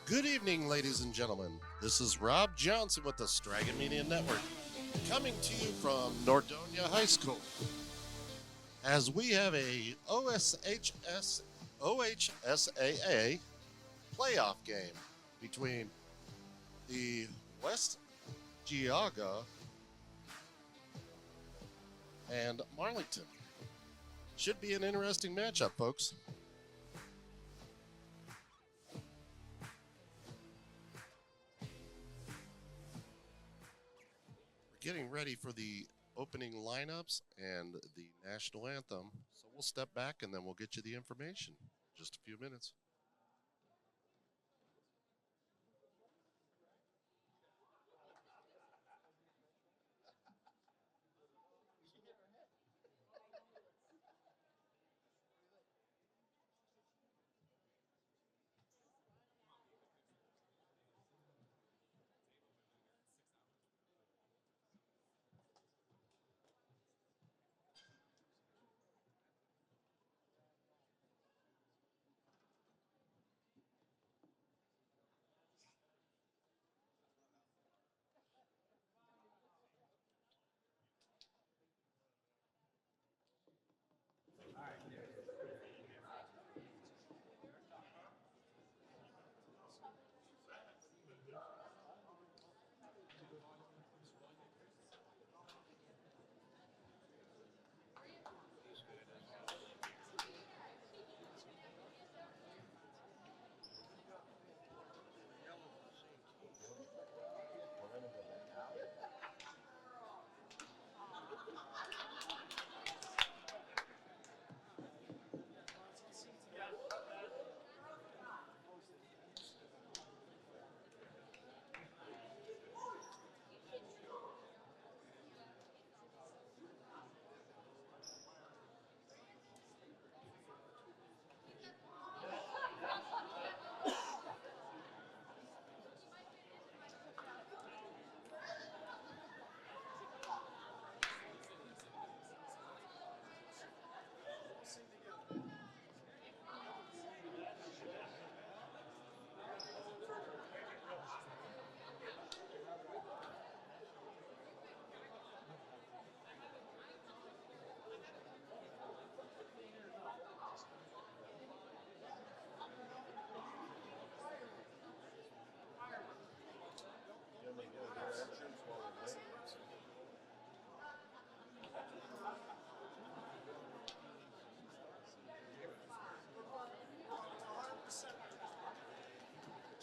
Good evening, ladies and gentlemen. This is Rob Johnson with the Stragan Media Network, coming to you from Nordonia High School. As we have a OHSAA playoff game between the West Geauga and Marlington. Should be an interesting matchup, folks. We're getting ready for the opening lineups and the national anthem. So we'll step back and then we'll get you the information in just a few minutes.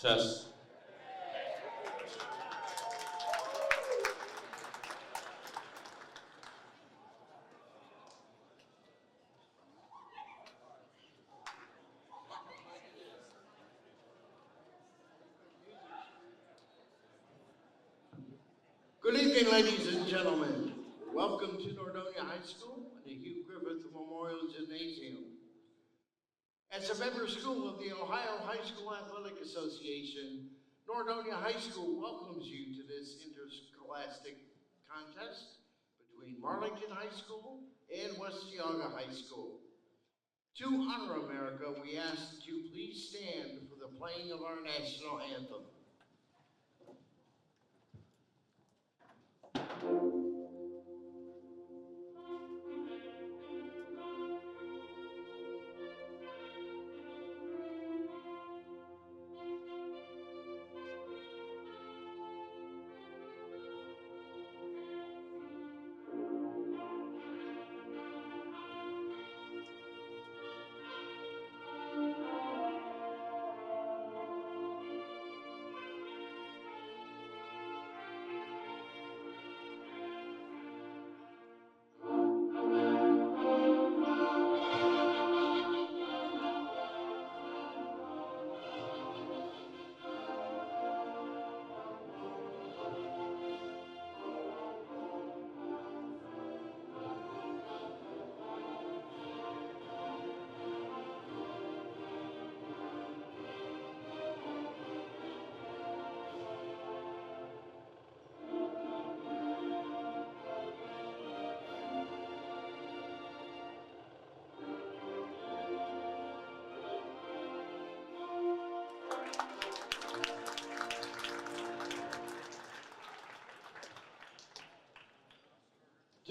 Test. Good evening, ladies and gentlemen. Welcome to Nordonia High School and the Hugh Griffith Memorial Gymnasium. As a member school of the Ohio High School Athletic Association, Nordonia High School welcomes you to this interscholastic contest between Marlington High School and West Geauga High School. To honor America, we ask that you please stand for the playing of our national anthem.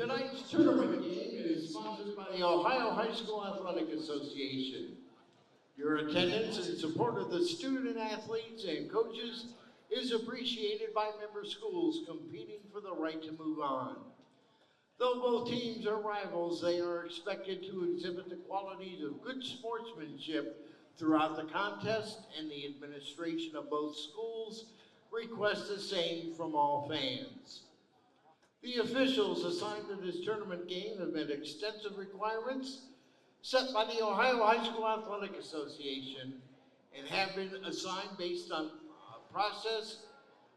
Tonight's tournament game is sponsored by the Ohio High School Athletic Association. Your attendance in support of the student athletes and coaches is appreciated by member schools competing for the right to move on. Though both teams are rivals, they are expected to exhibit the qualities of good sportsmanship throughout the contest, and the administration of both schools requests the same from all fans. The officials assigned to this tournament game have met extensive requirements set by the Ohio High School Athletic Association and have been assigned based on a process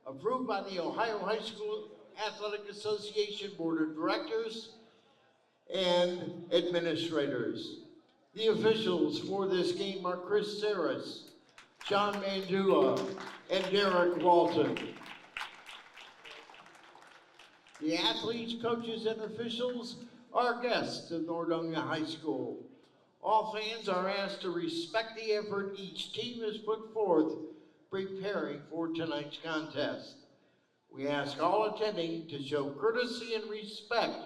approved by the Ohio High School Athletic Association Board of Directors and administrators. The officials for this game are Chris Saris, John Mandula, and Derek Walton. The athletes, coaches, and officials are guests of Nordonia High School. All fans are asked to respect the effort each team has put forth preparing for tonight's contest. We ask all attending to show courtesy and respect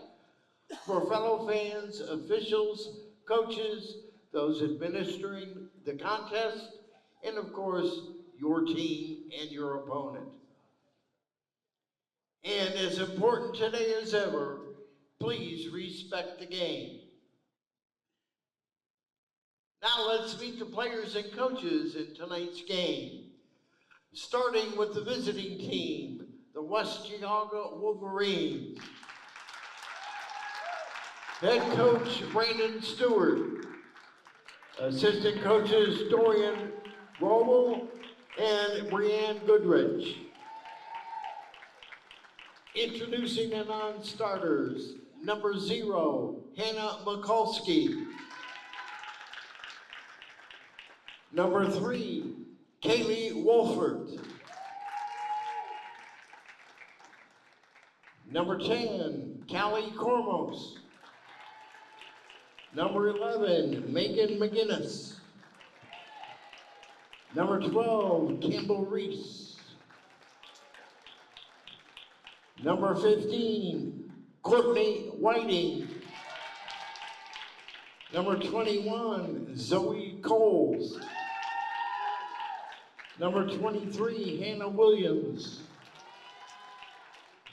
for fellow fans, officials, coaches, those administering the contest, and of course, your team and your opponent. And as important today as ever, please respect the game. Now let's meet the players and coaches in tonight's game. Starting with the visiting team, the West Geauga Wolverines. Head coach Brandon Stewart. Assistant coaches Dorian Roble and Brianne Goodrich. Introducing the non-starters, number 0, Hannah Mikulski. Number 3, Kaylee Wolfert. Number 10, Callie Kormos. Number 11, Megan McGinnis. Number 12, Campbell Reese. Number 15, Courtney Whiting. Number 21, Zoe Coles. Number 23, Hannah Williams.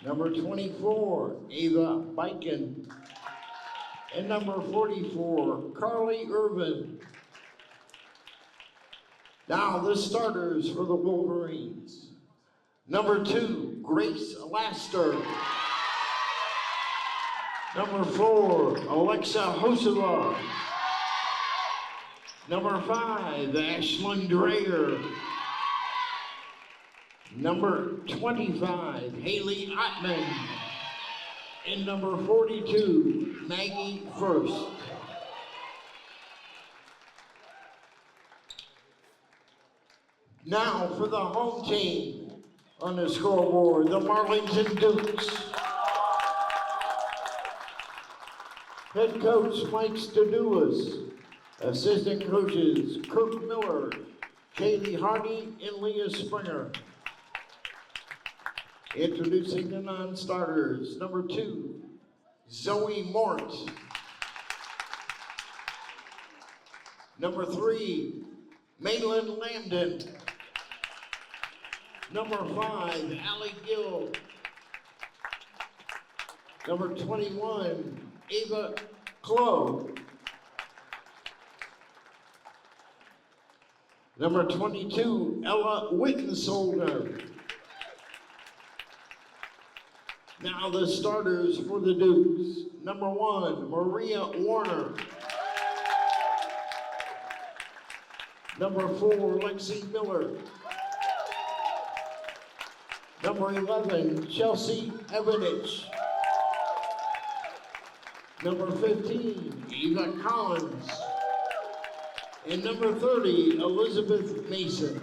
Number 24, Ava Biken. And number 44, Carly Irvin. Now the starters for the Wolverines. Number 2, Grace Laster. Number 4, Alexa Hosova. Number 5, Ashlyn Dreyer. Number 25, Haley Ottman. And number 42, Maggie First. Now for the home team. On the scoreboard, the Marlington Dukes. Head coach Mike Stadoulis. Assistant coaches Kirk Miller, Kaylee Hardy, and Leah Springer. Introducing the non-starters, number 2, Zoe Mort. Number 3, Maylin Lambden. Number 5, Allie Gill. Number 21, Ava Clough. Number 22, Ella Wittensolder. Now the starters for the Dukes. Number 1, Maria Warner. Number 4, Lexi Miller. Number 11, Chelsea Evanich. Number 15, Eva Collins. And number 30, Elizabeth Mason.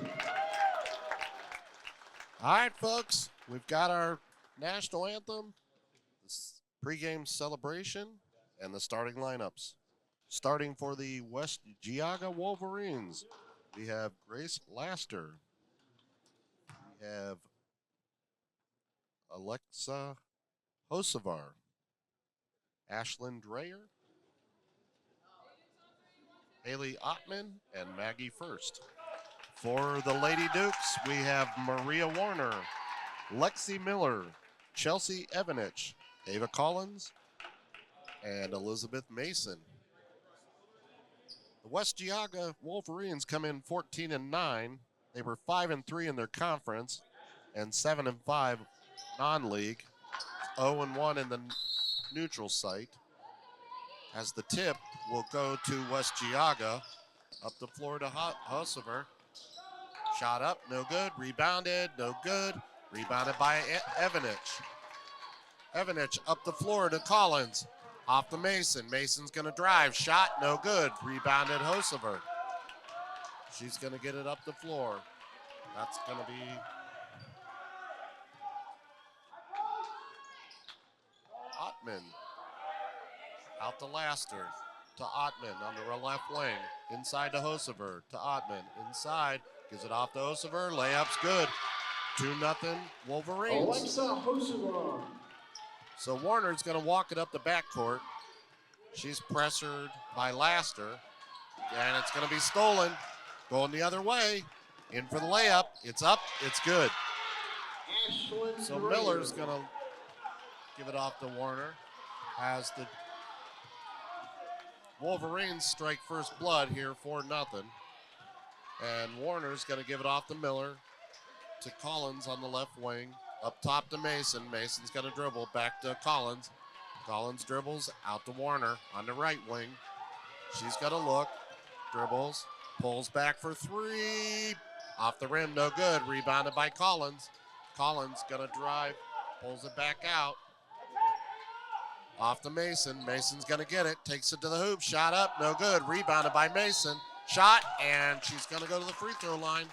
All right, folks, we've got our national anthem, this pregame celebration, and the starting lineups. Starting for the West Geauga Wolverines, we have Grace Laster. We have Alexa Hosevar. Ashlyn Dreyer, Haley Ottman, and Maggie First. For the Lady Dukes, we have Maria Warner, Lexi Miller, Chelsea Evanich, Ava Collins, and Elizabeth Mason. The West Geauga Wolverines come in 14-9. They were 5-3 in their conference and 7-5 non-league, 0-1 in the neutral site. As the tip will go to West Geauga, up the floor to Hussover. Shot up, no good. Rebounded, no good. Rebounded by Evanich. Evanich up the floor to Collins. Off the Mason. Mason's going to drive. Shot, no good. Rebounded Hussover. She's going to get it up the floor. That's going to be Ottman. Out to Laster. To Ottman on the left wing. Inside to Hussover. To Ottman. Inside. Gives it off to Hussover. Layup's good. 2-0 Wolverines. Alexa Hussover. So Warner's going to walk it up the backcourt. She's pressured by Laster. And it's going to be stolen. Going the other way. In for the layup. It's up. It's good. So Miller's going to give it off to Warner. As the Wolverines strike first blood here 4-0. And Warner's going to give it off to Miller. To Collins on the left wing. Up top to Mason. Mason's going to dribble. Back to Collins. Collins dribbles out to Warner on the right wing. She's going to look. Dribbles. Pulls back for three. Off the rim. No good. Rebounded by Collins. Collins going to drive. Pulls it back out. Off to Mason. Mason's going to get it. Takes it to the hoop. Shot up. No good. Rebounded by Mason. Shot. And she's going to go to the free throw line.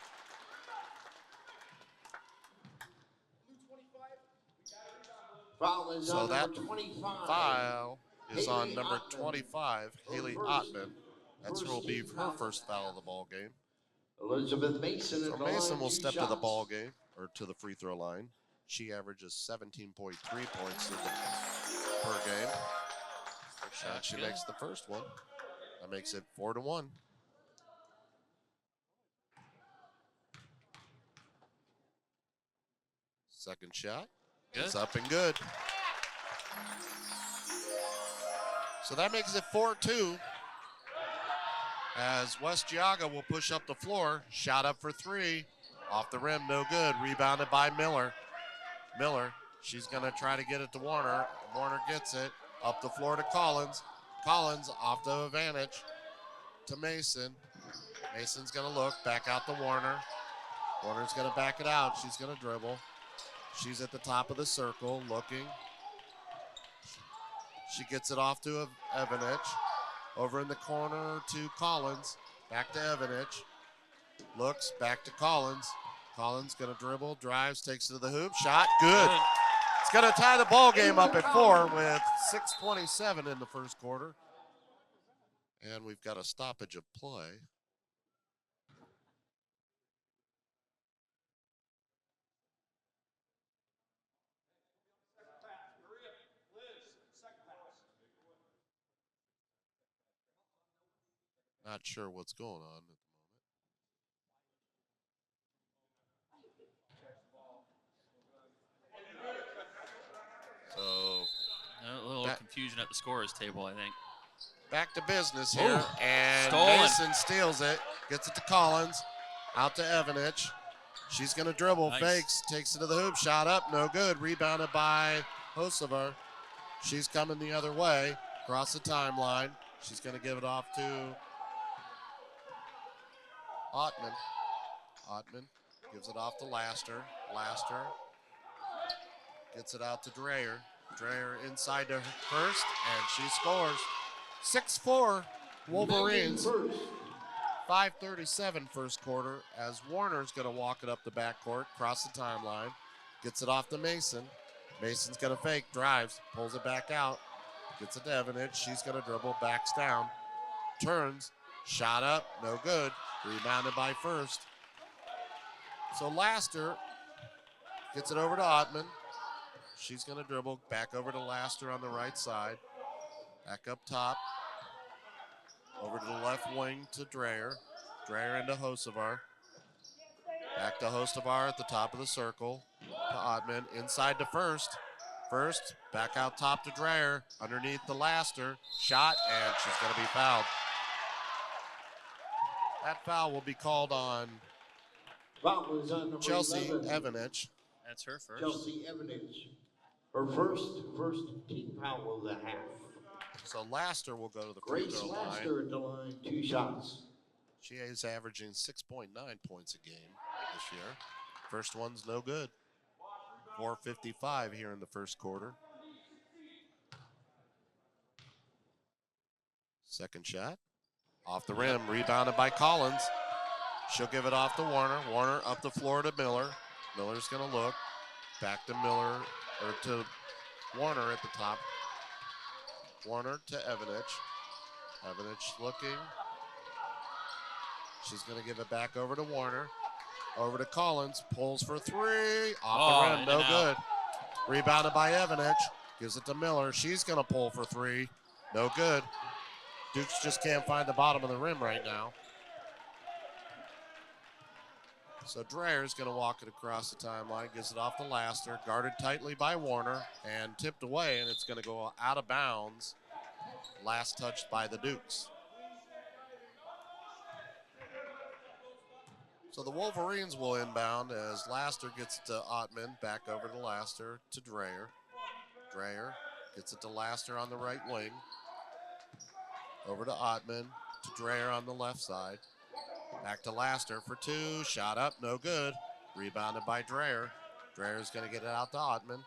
Foul is So on that number 25. foul is on Haley number Ottman. 25, Haley Her Ottman. first That's will be team her foul. first foul of the ball game. Elizabeth Mason So at the Mason line, will 2 step to the shots. ball game, or to the free throw line. She averages 17.3 points per game. And she makes the first one. That makes it 4-1. Second shot. It's up and good. So that makes it 4-2. As West Geauga will push up the floor. Shot up for three. Off the rim, no good. Rebounded by Miller. Miller, she's going to try to get it to Warner. Warner gets it. Up the floor to Collins. Collins off the advantage to Mason. Mason's going to look. Back out to Warner. Warner's going to back it out. She's going to dribble. She's at the top of the circle looking. She gets it off to Evanich. Over in the corner to Collins. Back to Evanich. Looks back to Collins. Collins going to dribble, drives, takes it to the hoop. Shot, good. It's going to tie the ball game up at 4 with 6:27 in the first quarter. And we've got a stoppage of play. Not sure what's going on at the moment. So A little confusion at the scorer's table, I think. back to business here. Ooh, And stolen. Mason steals it. Gets it to Collins. Out to Evanich. She's going to dribble, Nice. fakes, takes it to the hoop. Shot up, no good. Rebounded by Hussover. She's coming the other way. Across the timeline. She's going to give it off to Ottman. Ottman gives it off to Laster. Laster gets it out to Dreyer. Dreyer inside to First, and she scores. 6-4 Wolverines. 5:37 first quarter as Warner's going to walk it up the backcourt, cross the timeline, gets it off to Mason. Mason's going to fake, drives, pulls it back out, gets it to Evanich. She's going to dribble, backs down, turns, shot up, no good. Rebounded by First. So Laster gets it over to Ottman. She's going to dribble back over to Laster on the right side. Back up top. Over to the left wing to Dreyer. Dreyer into Hosevar. Back to Hosevar at the top of the circle. To Ottman. Inside to First. First, back out top to Dreyer. Underneath the Laster. Shot, and she's going to be fouled. That foul will be called on Foul is on number Chelsea 11. Evanich. That's her first. Chelsea Evanich. Her first team foul of the half. So Laster will go to the free Grace throw line. Laster at the line, 2 shots. She is averaging 6.9 points a game this year. First one's no good. 4:55 here in the first quarter. Second shot. Off the rim, rebounded by Collins. She'll give it off to Warner. Warner up the floor to Miller. Miller's going to look. Back to Miller, or to Warner at the top. Warner to Evanich. Evanich looking. She's going to give it back over to Warner. Over to Collins. Pulls for three. Off the rim. No good. Rebounded by Evanich. Gives it to Miller. She's going to pull for three. No good. Dukes just can't find the bottom of the rim right now. So Dreyer's going to walk it across the timeline. Gives it off to Laster. Guarded tightly by Warner. And tipped away. And it's going to go out of bounds. Last touched by the Dukes. So the Wolverines will inbound as Laster gets to Ottman, back over to Laster to Dreyer. Dreyer gets it to Laster on the right wing. Over to Ottman, to Dreyer on the left side. Back to Laster for two, shot up, no good. Rebounded by Dreyer. Dreyer's going to get it out to Ottman.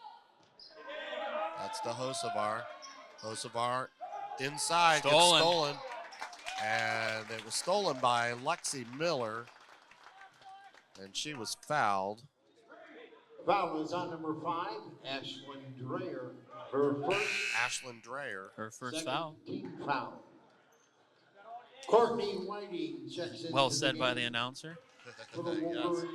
That's to Hosevar. Hosevar inside, gets stolen. And it was stolen by Lexi Miller. And she was fouled. Foul is on number 5, Ashlyn Dreyer. Her first. Ashlyn Dreyer. Her first foul. Team foul. Courtney Whiting checks in. Well said by the announcer. For the Wolverines.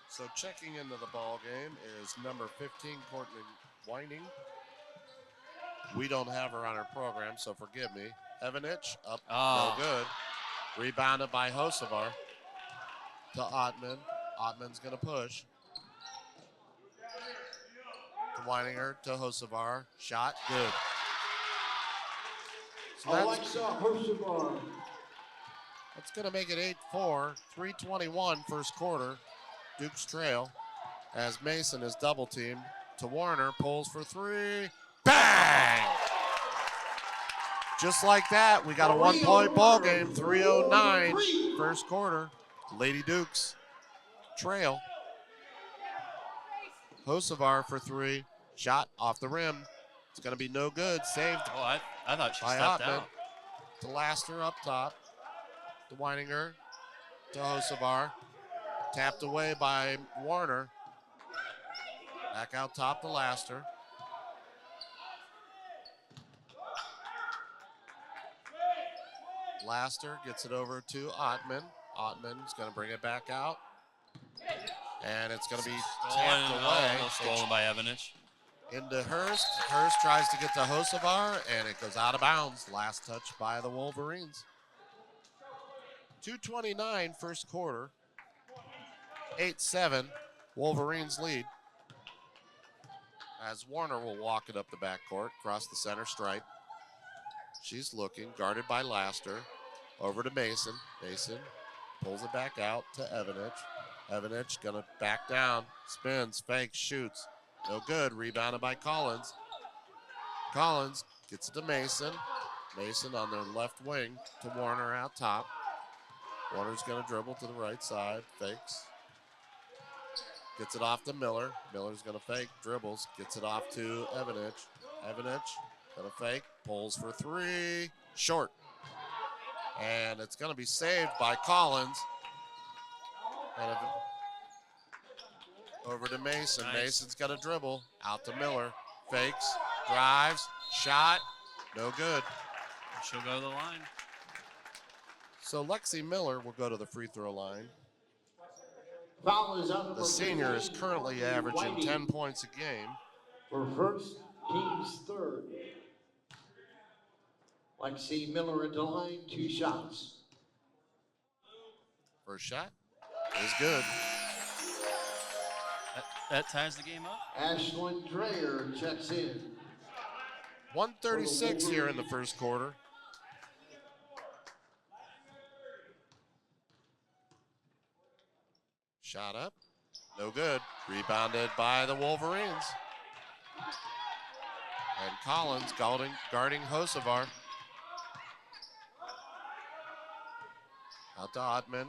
So checking into the ball game is number 15, Courtney Whiting. We don't have her on our program, so forgive me. Evanich up, no good. Rebounded by Hosevar to Ottman. Ottman's going to push. To Weininger to Hosevar. Shot, good. So Alexa Hosevar. That's going to make it 8-4, 3:21 first quarter. Dukes trail as Mason is double teamed. To Warner, pulls for three. Bang! Just like that, we got a 1-point ball game, 3:09 first quarter. Lady Dukes trail. Hosevar for three. Shot off the rim. It's going to be no good. Saved Oh, I thought she by stepped Ottman. out. To Laster up top. To Weininger. To Hosevar. Tapped away by Warner. Back out top to Laster. Laster gets it over to Ottman. Ottman's going to bring it back out. And it's going to be tapped away. Stolen by Evanich. Into Hurst. Hurst tries to get to Hosevar, and it goes out of bounds. Last touch by the Wolverines. 2:29 first quarter. 8-7. Wolverines lead. As Warner will walk it up the backcourt, across the center stripe. She's looking, guarded by Laster. Over to Mason. Mason pulls it back out to Evanich. Evanich gonna back down, spins, fakes, shoots. No good, rebounded by Collins. Collins gets it to Mason. Mason on their left wing to Warner out top. Warner's gonna dribble to the right side, fakes. Gets it off to Miller. Miller's gonna fake, dribbles, gets it off to Evanich. Evanich gonna fake, pulls for three, short. And it's gonna be saved by Collins. And over to Mason. Nice. Mason's got a dribble, out to Miller, fakes, drives, shot, no good. She'll go to the line. So Lexi Miller will go to the free throw line. Foul is on number The senior is 15, currently Courtney averaging Whiting. 10 points a game. For first King's third. Lexi Miller at the line, 2 shots. First shot is good. That ties the game up. Ashlyn Dreyer checks in. 136 here in the first quarter. Shot up, no good. Rebounded by the Wolverines. And Collins guarding Hosevar. Out to Ottman,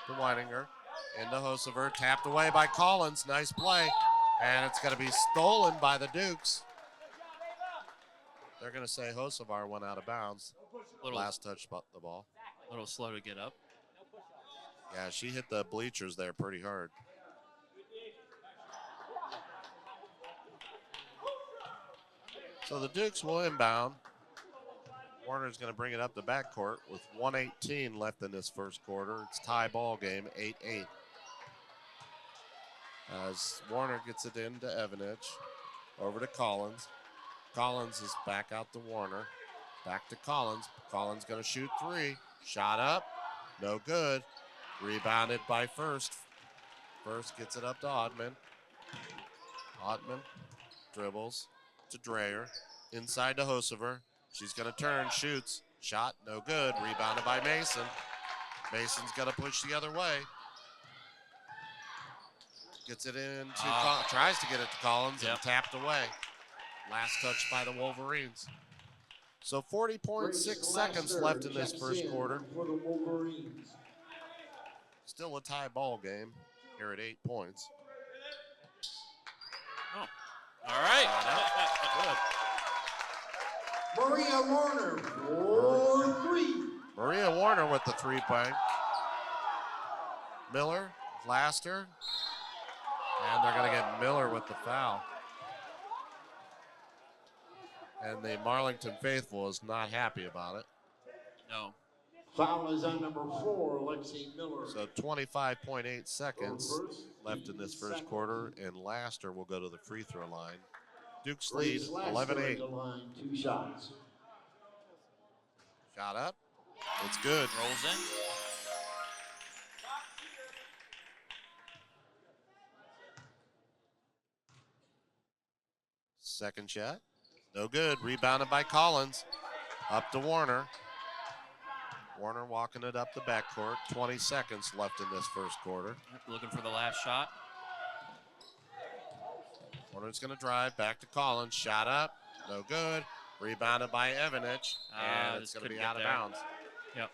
to Weininger, into Hosevar, tapped away by Collins. Nice play, and it's going to be stolen by the Dukes. They're going to say Hosevar went out of bounds. Last touch the ball. A little slow to get up. Yeah, she hit the bleachers there pretty hard. So the Dukes will inbound. Warner's going to bring it up the backcourt with 1:18 left in this first quarter. It's tie ball game, 8-8. As Warner gets it into Evanich, over to Collins. Collins is back out to Warner. Back to Collins. Collins going to shoot 3. Shot up, no good. Rebounded by First. First gets it up to Ottman. Ottman dribbles to Dreyer. Inside to Hosevar. She's going to turn, shoots. Shot, no good. Rebounded by Mason. Mason's going to push the other way. Gets it into, tries to get it to Collins and tapped away. Last touch by the Wolverines. So 40.6 seconds left in this first quarter. For the Wolverines. Still a tie ball game here at 8 points. Oh, all right. Good. Maria Warner for 3. Maria Warner with the 3-point. Miller, Laster, and they're going to get Miller with the foul. And the Marlington faithful is not happy about it. No. Foul is on number 4, Lexi Miller. So 25.8 seconds left in this first quarter, and Laster will go to the free throw line. Duke's lead, 11-8. 2 shots. Shot up. It's good. Rolls in. Second shot. No good. Rebounded by Collins. Up to Warner. Warner walking it up the backcourt. 20 seconds left in this first quarter. Looking for the last shot. Warner's going to drive back to Collins. Shot up. No good. Rebounded by Evanich. And it's going to be out of bounds. Yep.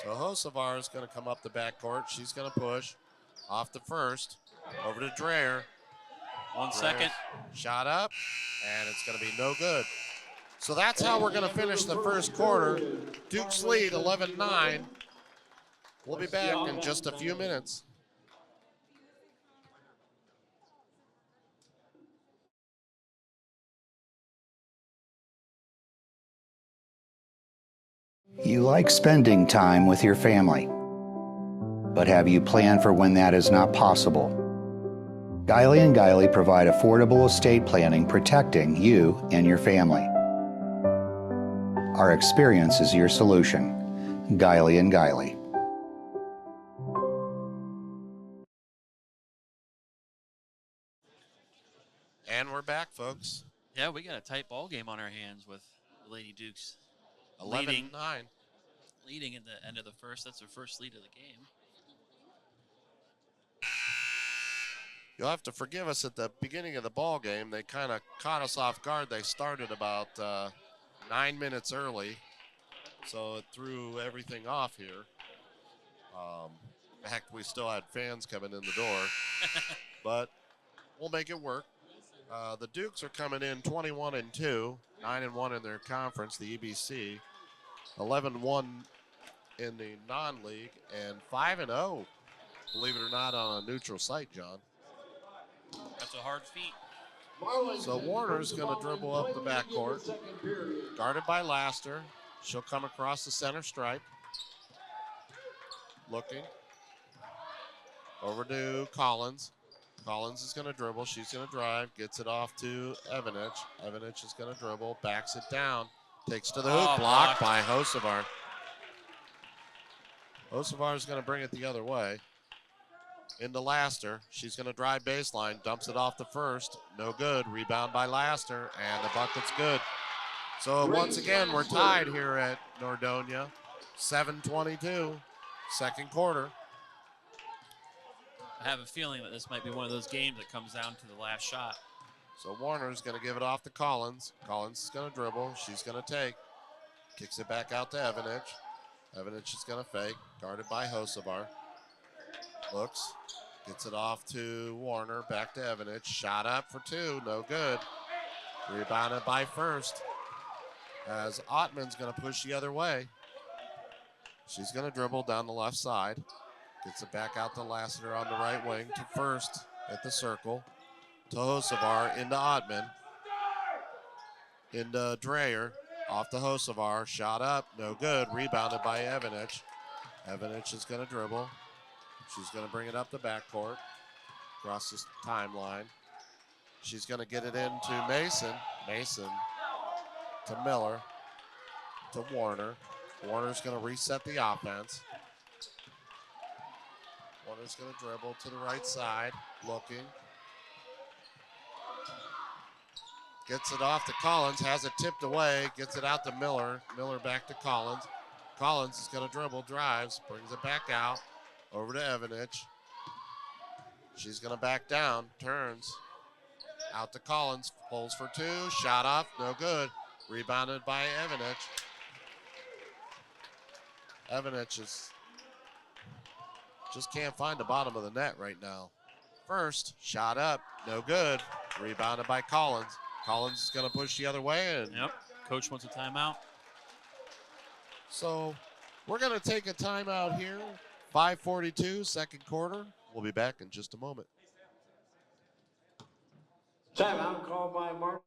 So Hosevar is going to come up the backcourt. She's going to push off the First. Over to Dreyer. 1 second. Shot up. And it's going to be no good. So that's how we're going to finish the first quarter. Duke's lead, 11-9. We'll be back in just a few minutes. You like spending time with your family, but have you planned for when that is not possible? Guiley & Guiley provide affordable estate planning protecting you and your family. Our experience is your solution. Guiley & Guiley. And we're back, folks. Yeah, we got a tight ball game on our hands with the Lady Dukes 11-9. leading at the end of the first. That's their first lead of the game. You'll have to forgive us at the beginning of the ball game. They kind of caught us off guard. They started about 9 minutes early, so it threw everything off here. In fact, we still had fans coming in the door, but we'll make it work. The Dukes are coming in 21-2, 9-1 in their conference, the EBC, 11-1 in the non-league, and 5-0, believe it or not, on a neutral site, John. That's a hard feat. So Warner's going to dribble up the backcourt, guarded by Laster. She'll come across the center stripe. looking. Over to Collins. Collins is going to dribble. She's going to drive. Gets it off to Evanich. Evanich is going to dribble. Backs it down. Takes to the hoop. Blocked by Hosevar. Hosevar is going to bring it the other way. Into Laster. She's going to drive baseline. Dumps it off the first. No good. Rebound by Laster. And the bucket's good. So once again, we're tied here at Nordonia. 7:22, second quarter. I have a feeling that this might be one of those games that comes down to the last shot. So Warner's going to give it off to Collins. Collins is going to dribble. She's going to take. Kicks it back out to Evanich. Evanich is going to fake. Guarded by Hosevar. Looks. Gets it off to Warner. Back to Evanich. Shot up for two. No good. Rebounded by First. As Ottman's going to push the other way. She's going to dribble down the left side. Gets it back out to Lassiter on the right wing to First at the circle. To Hosevar into Ottman. Into Dreyer. Off to Hosevar. Shot up. No good. Rebounded by Evanich. Evanich is going to dribble. She's going to bring it up the backcourt. Across this timeline. She's going to get it into Mason. Mason to Miller. To Warner. Warner's going to reset the offense. Warner's going to dribble to the right side. Looking. Gets it off to Collins. Has it tipped away. Gets it out to Miller. Miller back to Collins. Collins is going to dribble. Drives. Brings it back out. Over to Evanich. She's going to back down. Turns. Out to Collins. Pulls for two. Shot off. No good. Rebounded by Evanich. Evanich just can't find the bottom of the net right now. First, shot up. No good. Rebounded by Collins. Collins is going to push the other way. And Yep. Coach wants a timeout. so we're going to take a timeout here. 5:42, second quarter. We'll be back in just a moment. Timeout called by Mark.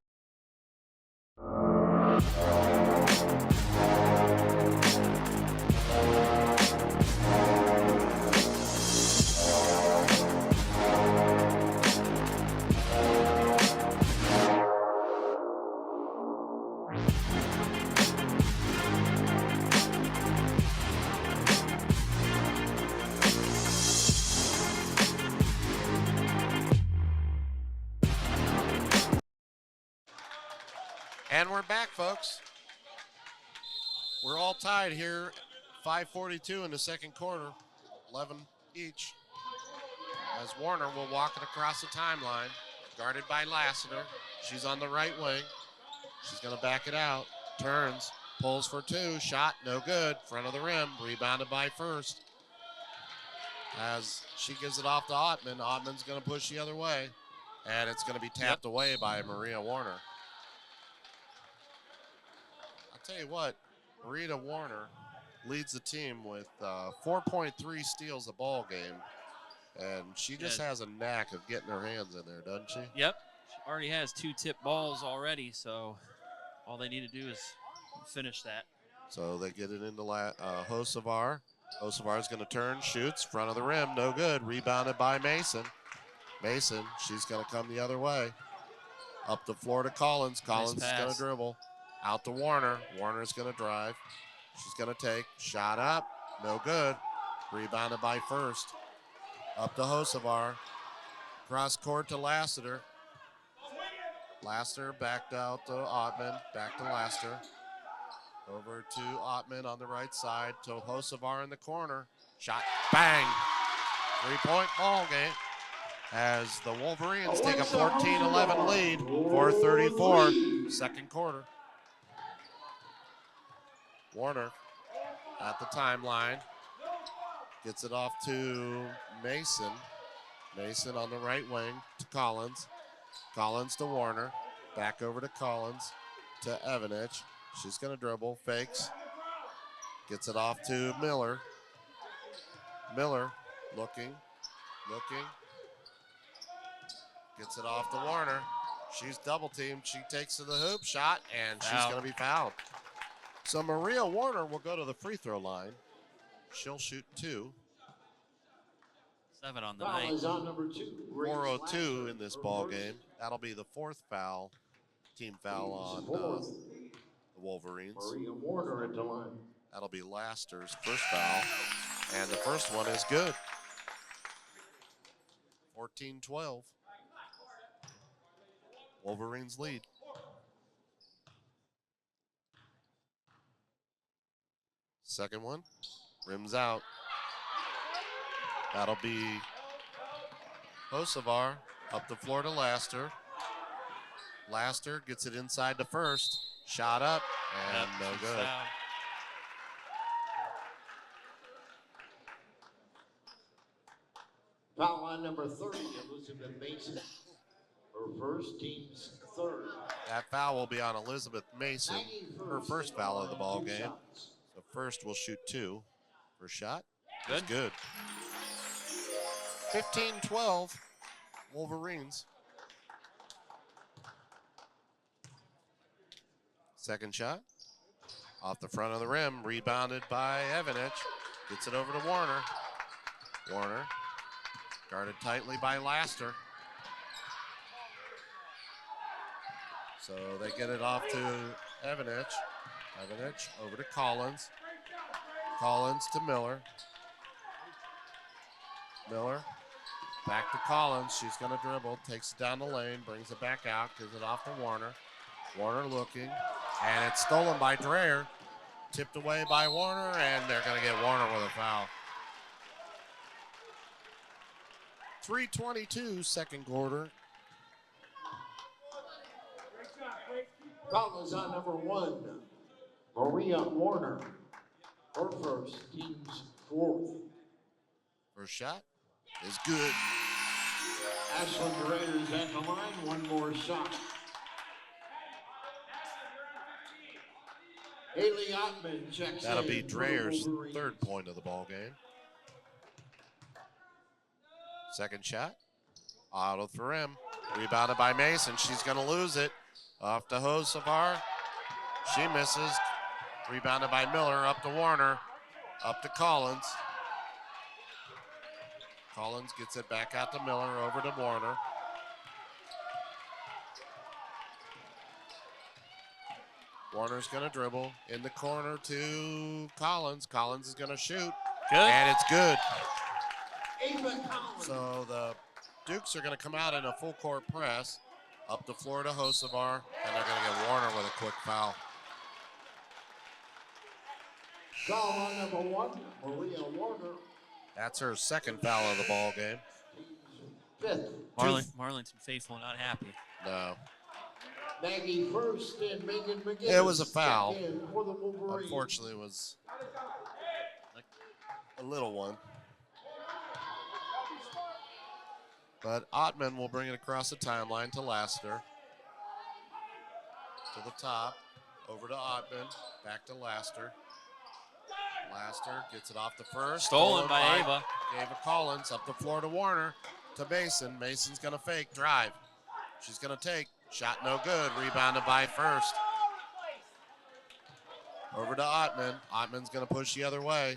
And we're back, folks. We're all tied here. 5:42 in the second quarter. 11 each. As Warner will walk it across the timeline. Guarded by Lassiter. She's on the right wing. She's going to back it out. Turns. Pulls for two. Shot. No good. Front of the rim. Rebounded by First. As she gives it off to Ottman. Ottman's going to push the other way. And it's going to be tapped away by Maria Warner. I'll tell you what. Maria Warner leads the team with 4.3 steals a ball game. And she just has a knack of getting her hands in there, doesn't she? Yep. She already has 2 tip balls already, so all they need to do is finish that. So they get it into Hosevar. Hosevar is going to turn, shoots, front of the rim, no good. Rebounded by Mason. Mason, she's going to come the other way. Up the floor to Collins. Collins is going to dribble. Out to Warner. Warner's going to drive. She's going to take. Shot up. No good. Rebounded by First. Up to Hosevar. Cross court to Lassiter. Lassiter backed out to Ottman. Back to Lassiter. Over to Ottman on the right side. To Hosevar in the corner. Shot. Bang. 3-point ball game. As the Wolverines take a 14-11 lead. 4:34. Second quarter. Warner at the timeline. Gets it off to Mason. Mason on the right wing to Collins. Collins to Warner. Back over to Collins to Evanich. She's going to dribble. Fakes. Gets it off to Miller. Miller looking. Gets it off to Warner. She's double teamed. She takes to the hoop. Shot. And she's going to be fouled. So Maria Warner will go to the free throw line. She'll shoot 2. 7 on the Foul night. is on number 2. Grace 4:02 Lasser, in this her ball first, game. That'll be the 4th foul, team foul on team's fourth. the Wolverines. Maria Warner at the line. That'll be Laster's first foul, and the first one is good. 14-12. Wolverines lead. Second one, rims out. That'll be Kosovar up the floor to Laster. Laster gets it inside the first. Shot up, and no she's good. fouled. Foul on number 30, Elizabeth Mason. Her first, team's third. That foul will be on Elizabeth Mason, Maggie her first foul of the ball two game. shots. So first we'll shoot 2. First shot is Good. good. 15-12, Wolverines. Second shot, off the front of the rim, rebounded by Evanich. Gets it over to Warner. Warner, guarded tightly by Laster. So they get it off to Evanich. Evanich over to Collins. Collins to Miller. Miller back to Collins. She's going to dribble, takes it down the lane, brings it back out, gives it off to Warner. Warner looking, and it's stolen by Dreyer. Tipped away by Warner, and they're going to get Warner with a foul. 3:22, second quarter. Foul is on number 1, Maria Warner. Her first, team's fourth. First shot is good. Ashlyn Dreher's at the line, one more shot. Haley Ottman checks That'll in be for the Dreyer's Wolverines. third point of the ball game. Second shot, out of the rim, rebounded by Mason. She's going to lose it. Off to Hosevar. She misses. Rebounded by Miller, up to Warner, up to Collins. Collins gets it back out to Miller, over to Warner. Warner's going to dribble in the corner to Collins. Collins is going to shoot. Good. And it's good. Ava Collins. So the Dukes are going to come out in a full court press up the floor to Hosevar, and they're going to get Warner with a quick foul. Foul on number 1, Maria Warner. That's her second foul of the ball game. Fifth. Marlington faithful not happy. No, Maggie first and Megan McGinnis. it was a foul. check in for the Wolverines. Unfortunately, it was a little one. But Ottman will bring it across the timeline to Laster. To the top, over to Ottman, back to Laster. Laster gets it off the first. Stolen by Ava. Ava Collins, up the floor to Warner, to Mason. Mason's going to fake, drive. She's going to take, shot no good, rebounded by First. Over to Ottman. Ottman's going to push the other way.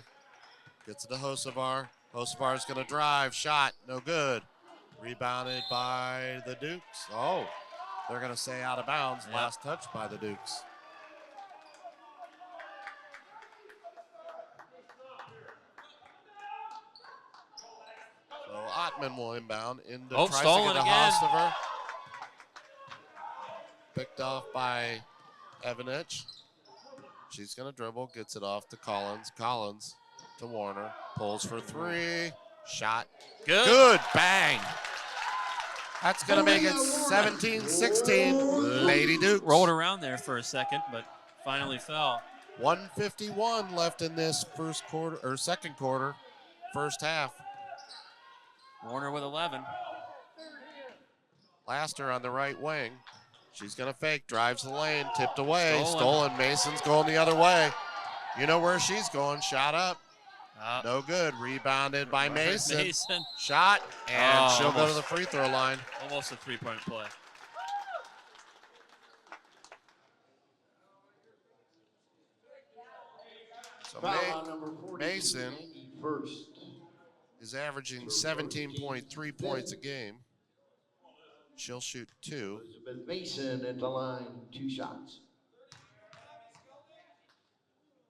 Gets it to Hosevar. Hosevar's going to drive, shot, no good. Rebounded by the Dukes. Oh, they're going to say out of bounds. Yep. Last touch by the Dukes. So Ottman will inbound into tries to stolen get to again. Hosevar. Picked off by Evanich. She's going to dribble, gets it off to Collins. Collins to Warner. Pulls for 3. Shot. Good. Good. Bang. That's going to make it 17-16. Lady Dukes. Rolled around there for a second, but finally fell. 1:51 left in this first quarter or second quarter, first half. Warner with 11. Laster on the right wing. She's going to fake, drives the lane, tipped away, Stolen. stolen. Mason's going the other way. You know where she's going. Shot up. No good. Rebounded by Mason. Mason. Shot, and she'll go to almost. the free throw line. Almost a three-point play. So Foul on number 40, Mason Maggie first. is averaging 17.3 points a game. She'll shoot 2. Elizabeth Mason at the line, 2 shots.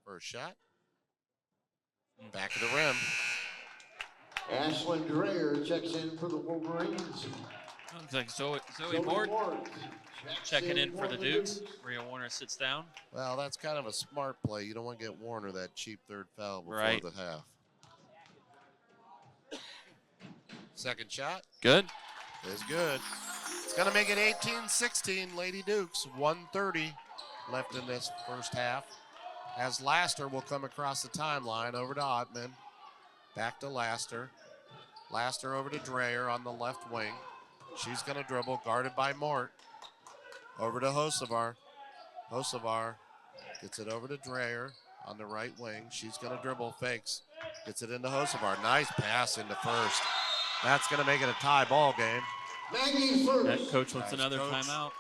First shot. Back of the rim. Ashlyn Dreyer checks in for the Wolverines. Looks like Zoe Mort checking in for the Dukes. Rhea Warner sits down. Well, that's kind of a smart play. You don't want to get Warner that cheap third foul before Right. the half. Second shot Good. is good. It's going to make it 18-16, Lady Dukes. 1:30 left in this first half. As Laster will come across the timeline over to Ottman. Back to Laster. Laster over to Dreyer on the left wing. She's going to dribble, guarded by Mort. Over to Hocevar. Hocevar gets it over to Dreyer on the right wing. She's going to dribble, fakes. Gets it into Hocevar. Nice pass into first. That's going to make it a tie ball game. Maggie first. That coach wants Nice another coach. timeout.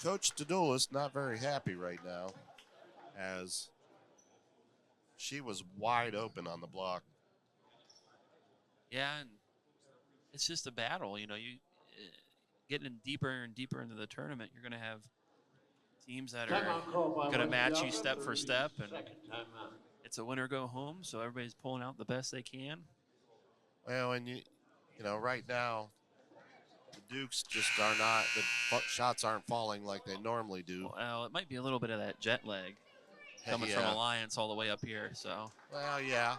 Coach Dadulis not very happy right now, as she was wide open on the block. Yeah, and it's just a battle. You know, you getting deeper and deeper into the tournament, you're going to have teams that are Timeout called by going to match you West step for step, and Second timeout. it's a win or go home. So everybody's pulling out the best they can. Well, and you know, right now, the Dukes just are not, the shots aren't falling like they normally do. Well, it might be a little bit of that jet lag coming from Yeah. Alliance all the way up here. So Well, yeah.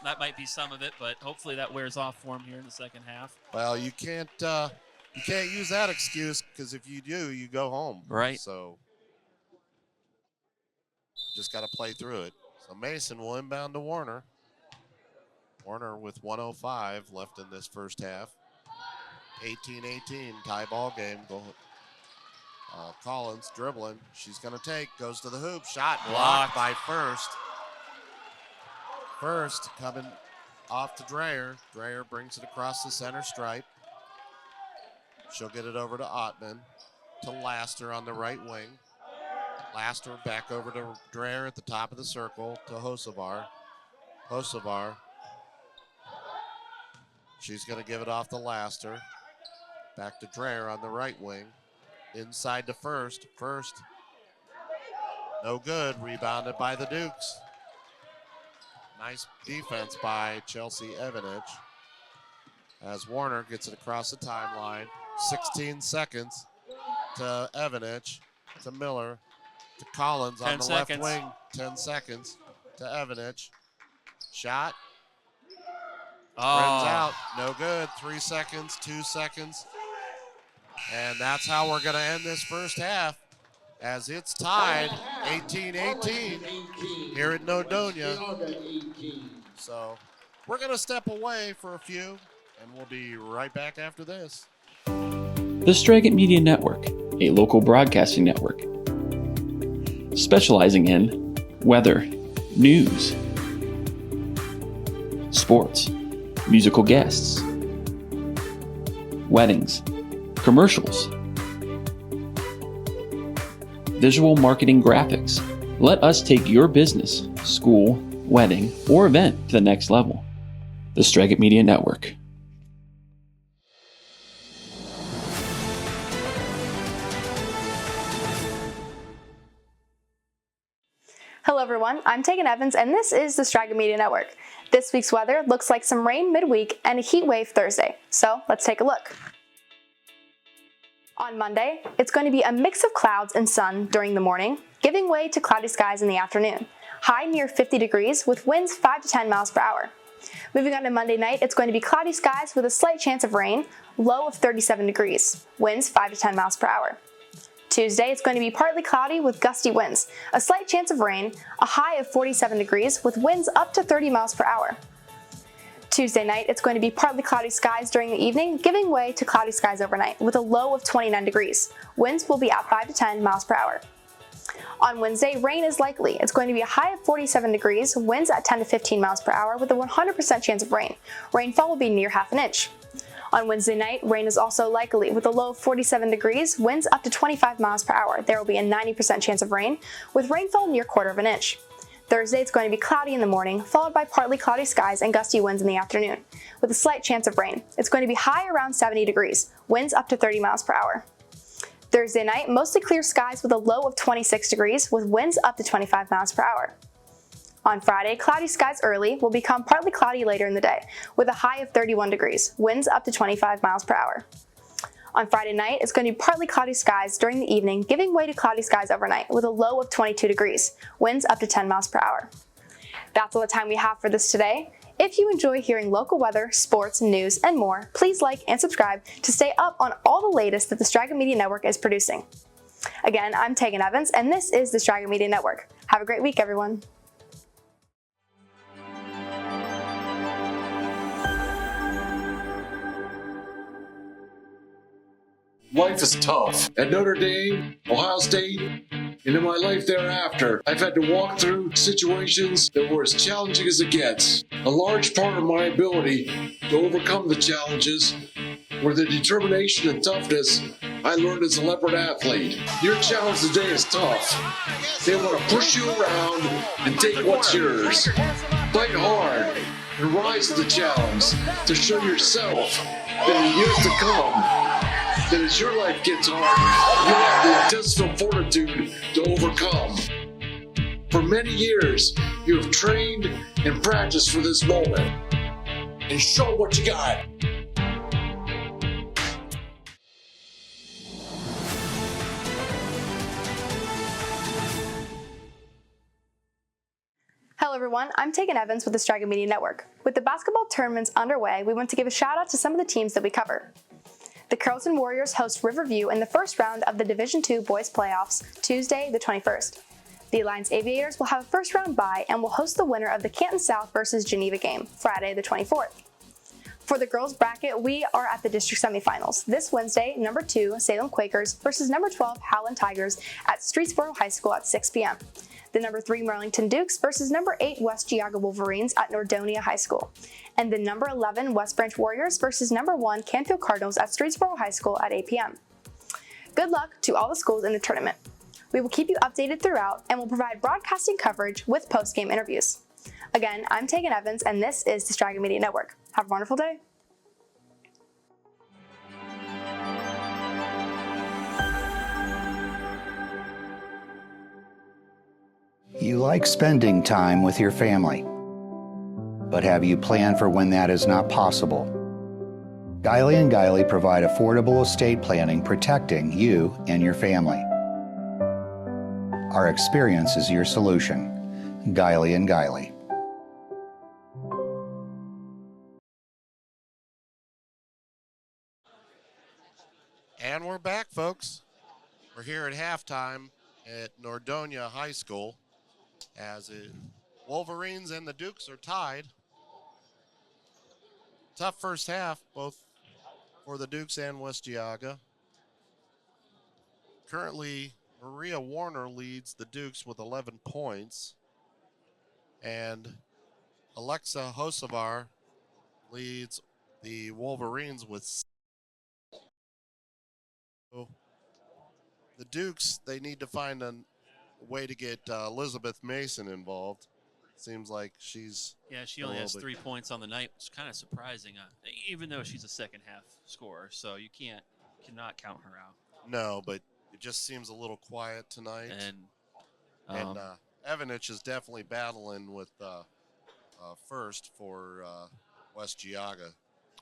that might be some of it, but hopefully that wears off for them here in the second half. Well, you can't use that excuse, because if you do, you go home. Right. So just got to play through it. So Mason will inbound to Warner. Warner with 1:05 left in this first half. 18-18 tie ball game. Collins dribbling. She's going to take. Goes to the hoop. Shot blocked by First. First coming off to Dreyer. Dreyer brings it across the center stripe. She'll get it over to Ottman. To Laster on the right wing. Laster back over to Dreyer at the top of the circle. To Hocevar. Hocevar. She's going to give it off to Laster. Back to Dreyer on the right wing. Inside to First. First. No good. Rebounded by the Dukes. Nice defense by Chelsea Evanich. As Warner gets it across the timeline. 16 seconds to Evanich. To Miller. To Collins on 10 the seconds. left wing. 10 seconds to Evanich. Shot. Rims out. No good. 3 seconds. 2 seconds. And that's how we're going to end this first half, as it's tied 18-18 here at Nodonia. So we're going to step away for a few, and we'll be right back after this. The Straggett Media Network, a local broadcasting network, specializing in weather, news, sports, musical guests, weddings, commercials, visual marketing graphics. Let us take your business, school, wedding, or event to the next level. The Straggett Media Network. Hello everyone, I'm Tegan Evans and this is the Straggett Media Network. This week's weather looks like some rain midweek and a heat wave Thursday, so let's take a look. On Monday, it's going to be a mix of clouds and sun during the morning, giving way to cloudy skies in the afternoon. High near 50 degrees with winds 5 to 10 miles per hour. Moving on to Monday night, it's going to be cloudy skies with a slight chance of rain, low of 37 degrees, winds 5 to 10 miles per hour. Tuesday, it's going to be partly cloudy with gusty winds, a slight chance of rain, a high of 47 degrees with winds up to 30 miles per hour. Tuesday night, it's going to be partly cloudy skies during the evening, giving way to cloudy skies overnight with a low of 29 degrees. Winds will be at 5 to 10 miles per hour. On Wednesday, rain is likely. It's going to be a high of 47 degrees, winds at 10 to 15 miles per hour with a 100% chance of rain. Rainfall will be near half an inch. On Wednesday night, rain is also likely with a low of 47 degrees, winds up to 25 miles per hour. There will be a 90% chance of rain with rainfall near quarter of an inch. Thursday, it's going to be cloudy in the morning, followed by partly cloudy skies and gusty winds in the afternoon, with a slight chance of rain. It's going to be high around 70 degrees, winds up to 30 miles per hour. Thursday night, mostly clear skies with a low of 26 degrees, with winds up to 25 miles per hour. On Friday, cloudy skies early will become partly cloudy later in the day, with a high of 31 degrees, winds up to 25 miles per hour. On Friday night, it's going to be partly cloudy skies during the evening, giving way to cloudy skies overnight, with a low of 22 degrees, winds up to 10 miles per hour. That's all the time we have for this today. If you enjoy hearing local weather, sports, news, and more, please like and subscribe to stay up on all the latest that the Strega Media Network is producing. Again, I'm Tegan Evans, and this is the Strega Media Network. Have a great week, everyone. Life is tough. At Notre Dame, Ohio State, and in my life thereafter, I've had to walk through situations that were as challenging as it gets. A large part of my ability to overcome the challenges were the determination and toughness I learned as a leopard athlete. Your challenge today is tough. They want to push you around and take what's yours. Fight hard and rise to the challenge to show yourself that in years to come, that as your life gets hard, you have the intestinal fortitude to overcome. For many years, you have trained and practiced for this moment. And show what you got. Hello everyone, I'm Tegan Evans with the Strega Media Network. With the basketball tournaments underway, we want to give a shout out to some of the teams that we cover. The Carrollton Warriors host Riverview in the first round of the Division II Boys Playoffs, Tuesday the 21st. The Alliance Aviators will have a first round bye and will host the winner of the Canton South versus Geneva game, Friday the 24th. For the girls bracket, we are at the district semifinals. This Wednesday, number 2 Salem Quakers versus number 12 Howland Tigers at Streetsboro High School at 6 p.m. The number 3 Marlington Dukes versus number 8 West Geauga Wolverines at Nordonia High School. And the number 11 West Branch Warriors versus number 1 Canfield Cardinals at Streetsboro High School at 8 p.m. Good luck to all the schools in the tournament. We will keep you updated throughout and will provide broadcasting coverage with post-game interviews. Again, I'm Tegan Evans, and this is the Strega Media Network. Have a wonderful day. You like spending time with your family, but have you planned for when that is not possible? Guiley & Guiley provide affordable estate planning protecting you and your family. Our experience is your solution. Guiley & Guiley. And we're back, folks. We're here at halftime at Nordonia High School as Wolverines and the Dukes are tied. Tough first half, both for the Dukes and West Geauga. Currently, Maria Warner leads the Dukes with 11 points, and Alexa Hosevar leads the Wolverines with 6. So the Dukes, they need to find a way to get Elizabeth Mason involved. Seems like she's... Yeah, she only has 3 points on the night. It's kind of surprising, even though she's a second half scorer, so you cannot count her out. No, but it just seems a little quiet tonight. And Evanich is definitely battling with first for West Geauga.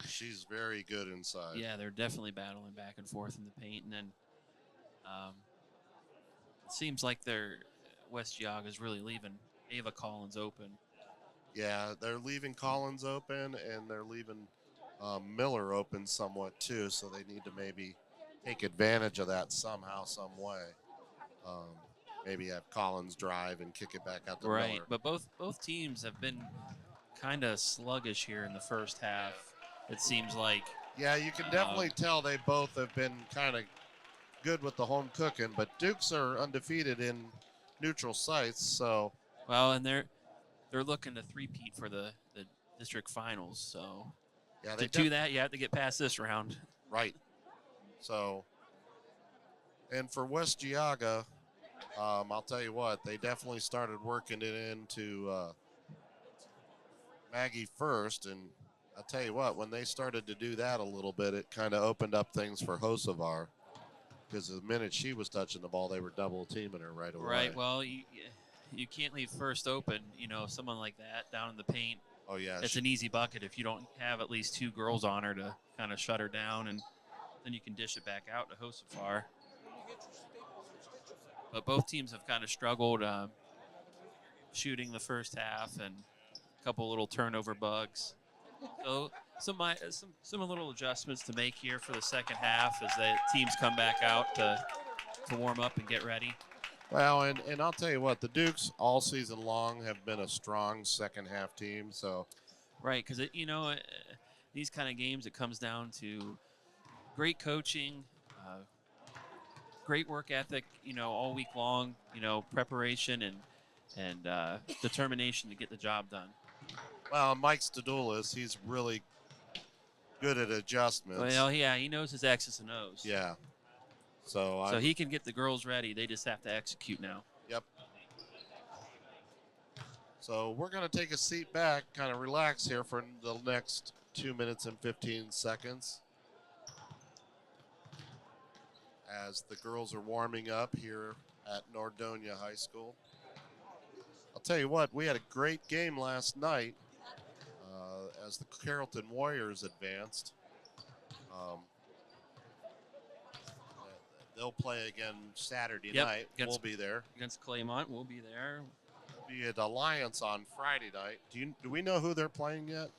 She's very good inside. Yeah, they're definitely battling back and forth in the paint, and then it seems like West Geauga is really leaving Ava Collins open. Yeah, they're leaving Collins open, and they're leaving Miller open somewhat too, so they need to maybe take advantage of that somehow, some way. Maybe have Collins drive and kick it back out to Right, Miller. but both teams have been kind of sluggish here in the first half, it seems like. Yeah, you can definitely tell they both have been kind of good with the home cooking, but Dukes are undefeated in neutral sites, so. Well, and they're looking to three-peat for the district finals, so yeah, to do that, you have to get past this round. Right. So, and for West Geauga, I'll tell you what, they definitely started working it into Maggie first, and I'll tell you what, when they started to do that a little bit, it kind of opened up things for Hosevar, because the minute she was touching the ball, they were double teaming her right away. Right. Well, you can't leave first open. You know, someone like that down in the paint. Oh yeah, It's an easy bucket if you don't have at least 2 girls on her to kind of shut her down, and then you can dish it back out to Hosafar. But both teams have kind of struggled shooting the first half and a couple little turnover bugs. So some little adjustments to make here for the second half as the teams come back out to warm up and get ready. Well, and I'll tell you what, the Dukes all season long have been a strong second half team. So Right, because these kind of games, it comes down to great coaching, great work ethic, all week long, preparation and determination to get the job done. well, Mike Stadoulis, he's really good at adjustments. Well, yeah, he knows his X's and O's. Yeah. So he can get the girls ready. They just have to execute now. Yep. So we're going to take a seat back, kind of relax here for the next 2 minutes and 15 seconds as the girls are warming up here at Nordonia High School. I'll tell you what, we had a great game last night as the Carrollton Warriors advanced. They'll play again Saturday night. We'll be there. Against Claymont, we'll be there. We'll be at Alliance on Friday night. Do we know who they're playing yet?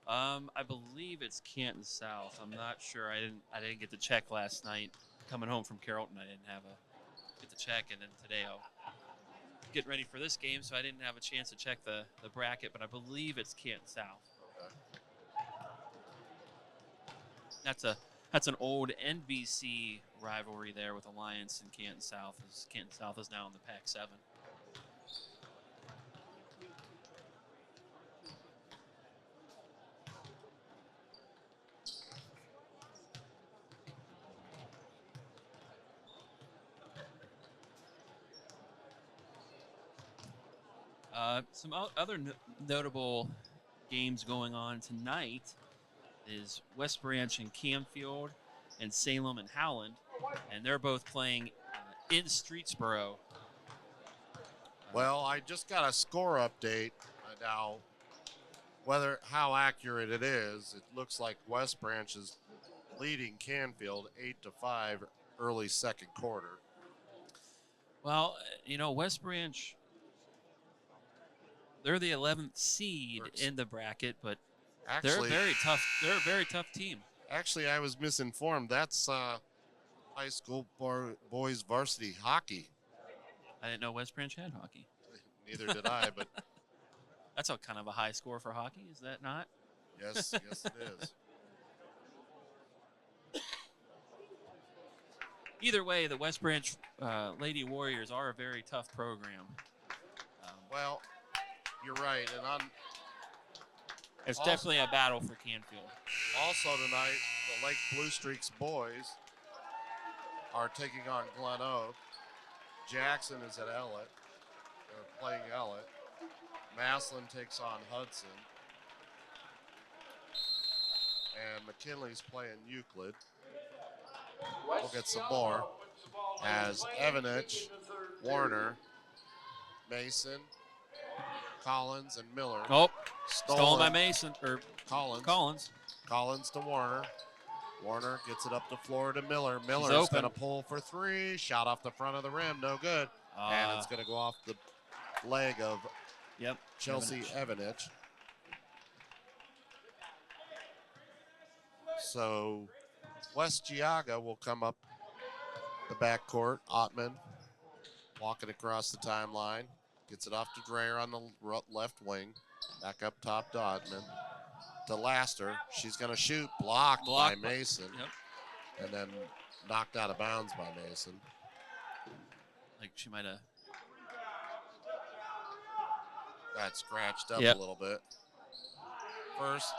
I believe it's Canton South. I'm not sure. I didn't get to check last night. Coming home from Carrollton, I didn't get to check, and then today I'll get ready for this game, so I didn't have a chance to check the bracket, but I believe it's Canton South. Okay. That's an old NBC rivalry there with Alliance and Canton South. Canton South is now in the Pac-7. Some other notable games going on tonight is West Branch and Camfield and Salem and Howland, and they're both playing in Streetsboro. Well, I just got a score update now. How accurate it is, it looks like West Branch is leading Canfield 8-5 early second quarter. Well, West Branch, they're the 11th seed in the bracket, but they're very tough. They're a very tough team. Actually, I was misinformed. That's high school boys varsity hockey. I didn't know West Branch had hockey. Neither did I, but that's a kind of a high score for hockey, is that not? Yes, it is. Either way, the West Branch Lady Warriors are a very tough program. Well, you're right, and it's definitely a battle for Canfield. Also tonight, the Lake Blue Streaks boys are taking on Glen Oak. Jackson is at Ellett. They're playing Ellett. Maslin takes on Hudson. And McKinley's playing Euclid. We'll get some more as Evanich, Warner, Mason, Collins, and Miller. Oh, stolen by Mason, or Collins. Collins to Warner. Warner gets it up the floor to Miller. Miller's going to pull for three. Shot off the front of the rim. No good. And it's going to go off the leg of Chelsea Evanich. So West Geauga will come up the backcourt. Ottman walking across the timeline. Gets it off to Dreyer on the left wing. Back up top to Ottman. To Laster. She's going to shoot. Blocked by Mason. Yep. And then knocked out of bounds by Mason. Like she might have. Got scratched up a little bit. First,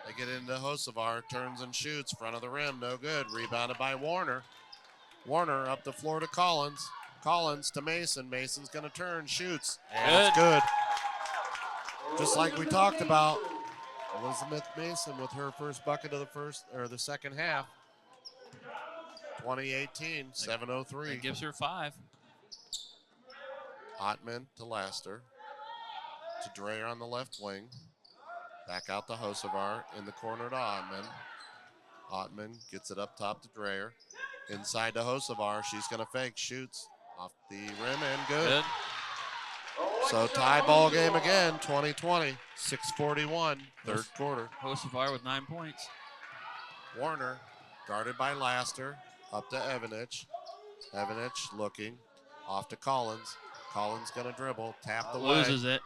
they get into Hosevar. Turns and shoots. Front of the rim. No good. Rebounded by Warner. Warner up the floor to Collins. Collins to Mason. Mason's going to turn, shoots, and it's good. Just like we talked about, Elizabeth Mason with her first bucket of the second half. 2018, 7:03. That gives her 5. Ottman to Laster. To Dreyer on the left wing. Back out to Hosevar in the corner to Ottman. Ottman gets it up top to Dreyer. Inside to Hosevar. She's going to fake, shoots off the rim and good. So tie ball game again, 2020, 6:41, third quarter. Hosevar with 9 points. Warner guarded by Laster, up to Evanich. Evanich looking, off to Collins. Collins going to dribble, tapped away. Loses it.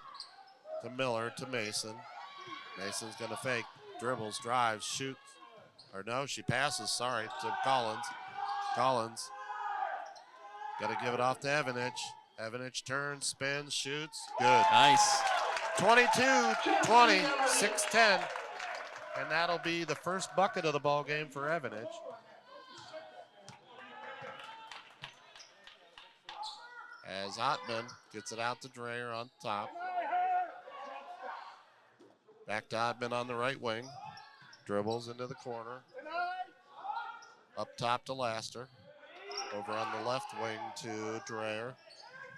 To Miller, to Mason. Mason's going to fake, dribbles, drives, shoots. Or no, she passes, sorry, to Collins. Collins got to give it off to Evanich. Evanich turns, spins, shoots, good. Nice. 22-20, 6-10. And that'll be the first bucket of the ball game for Evanich. As Ottman gets it out to Dreyer on top. Back to Ottman on the right wing. Dribbles into the corner. Up top to Laster. Over on the left wing to Dreyer.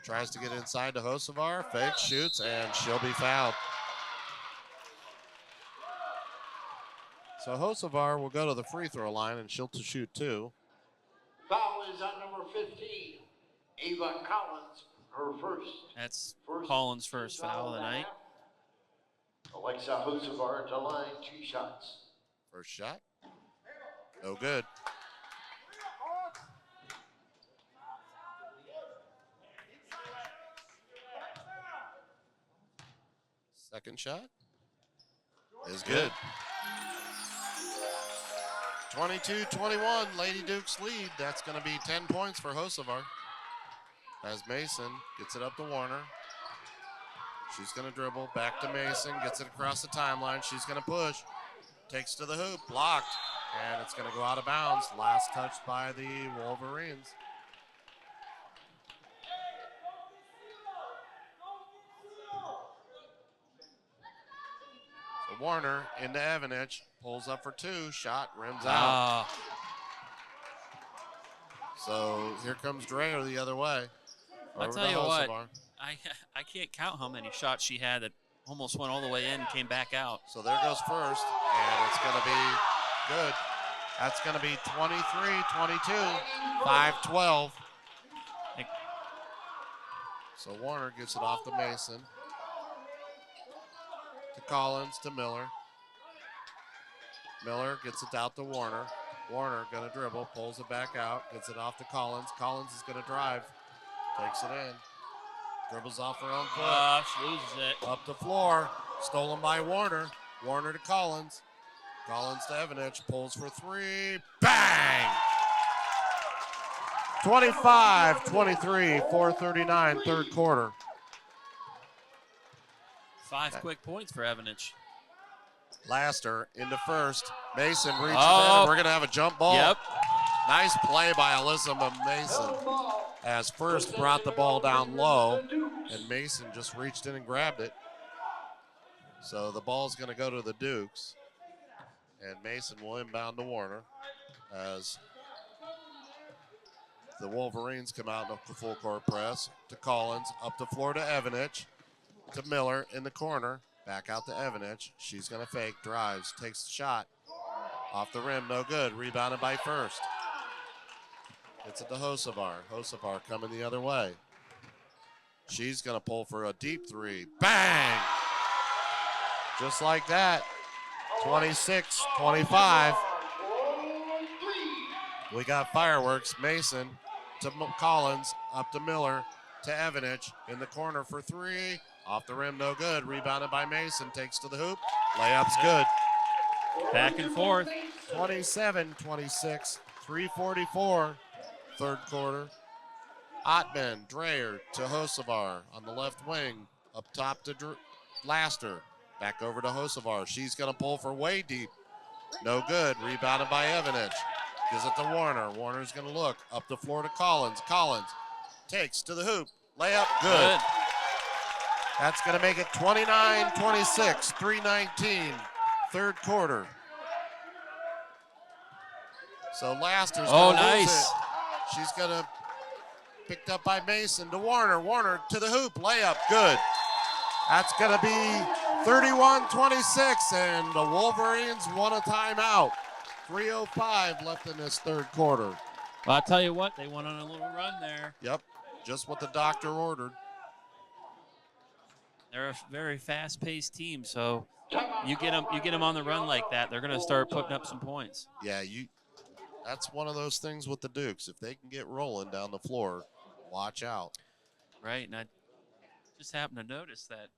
Tries to get inside to Hosevar. Fake, shoots, and she'll be fouled. So Hosevar will go to the free throw line and she'll shoot 2. Foul is on number 15, Ava Collins, her first. That's Collins' first foul of the night. Alexa Hosevar to line, 2 shots. First shot. No good. Second shot is good. 22-21, Lady Dukes lead. That's going to be 10 points for Hosevar. As Mason gets it up to Warner. She's going to dribble, back to Mason, gets it across the timeline. She's going to push, takes to the hoop, blocked, and it's going to go out of bounds. Last touch by the Wolverines. So Warner into Evanich, pulls up for 2, shot, rims out. So here comes Dreyer the other way. I'll tell you what, I can't count how many shots she had that almost went all the way in and came back out. So there goes first, and it's going to be good. That's going to be 23-22, 5-12. So Warner gets it off to Mason. To Collins, to Miller. Miller gets it out to Warner. Warner going to dribble, pulls it back out, gets it off to Collins. Collins is going to drive, takes it in. Dribbles off her own foot. She loses it. Up the floor, stolen by Warner. Warner to Collins. Collins to Evanich, pulls for 3. Bang! 25-23, 4:39, third quarter. 5 quick points for Evanich. Laster into first. Mason reaches in. We're going to have a jump ball. Yep. Nice play by Elizabeth Mason. As first brought the ball down low, and Mason just reached in and grabbed it. So the ball's going to go to the Dukes, and Mason will inbound to Warner as the Wolverines come out in a full court press to Collins, up the floor to Evanich, to Miller in the corner, back out to Evanich. She's going to fake, drives, takes the shot. Off the rim, no good. Rebounded by First. Gets it to Hosevar. Hosevar coming the other way. She's going to pull for a deep 3. Bang! Just like that. 26-25. We got fireworks. Mason to Collins, up to Miller, to Evanich in the corner for 3. Off the rim, no good. Rebounded by Mason. Takes to the hoop. Layup's good. Back and forth. 27-26. 3:44. Third quarter. Ottman, Dreyer to Hosevar on the left wing. Up top to Laster. Back over to Hosevar. She's going to pull for way deep. No good. Rebounded by Evanich. Gives it to Warner. Warner's going to look. Up the floor to Collins. Collins takes to the hoop. Layup, good. That's going to make it 29-26, 3:19, third quarter. So Laster's going to lose it. She's going to picked up by Mason to Warner. Warner to the hoop, layup, good. That's going to be 31-26, and the Wolverines won a timeout. 3:05 left in this third quarter. Well, I'll tell you what, they went on a little run there. Yep, just what the doctor ordered. They're a very fast-paced team, so you get them on the run like that, they're going to start putting up some points. Yeah, that's one of those things with the Dukes. If they can get rolling down the floor, watch out. Right, and I just happened to notice that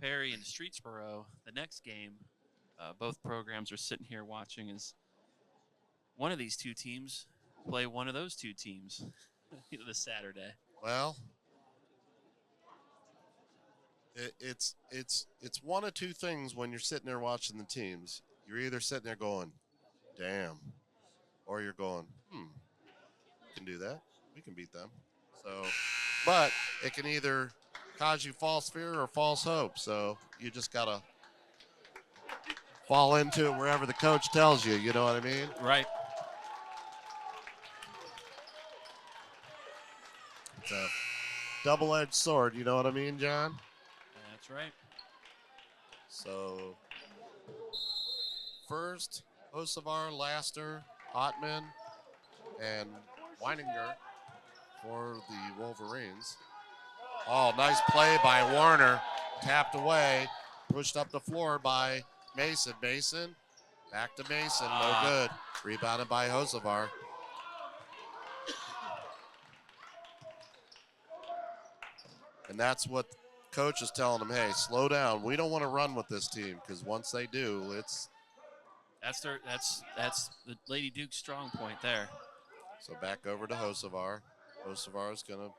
Perry and Streetsboro, the next game, both programs are sitting here watching as one of these two teams play one of those two teams this Saturday. Well, it's one of two things when you're sitting there watching the teams. You're either sitting there going, damn, or you're going, we can do that. We can beat them. So, but it can either cause you false fear or false hope. So you just got to fall into it wherever the coach tells you. You know what I mean? Right. It's a double-edged sword. You know what I mean, John? That's right. So first, Osavar, Laster, Ottman, and Weininger for the Wolverines. Oh, nice play by Warner. Tapped away, pushed up the floor by Mason. Mason, back to Mason, no good. Rebounded by Osavar. And that's what coach is telling them, hey, slow down. We don't want to run with this team because once they do, that's the Lady Duke's strong point there. So back over to Hosevar. Hosevar is going to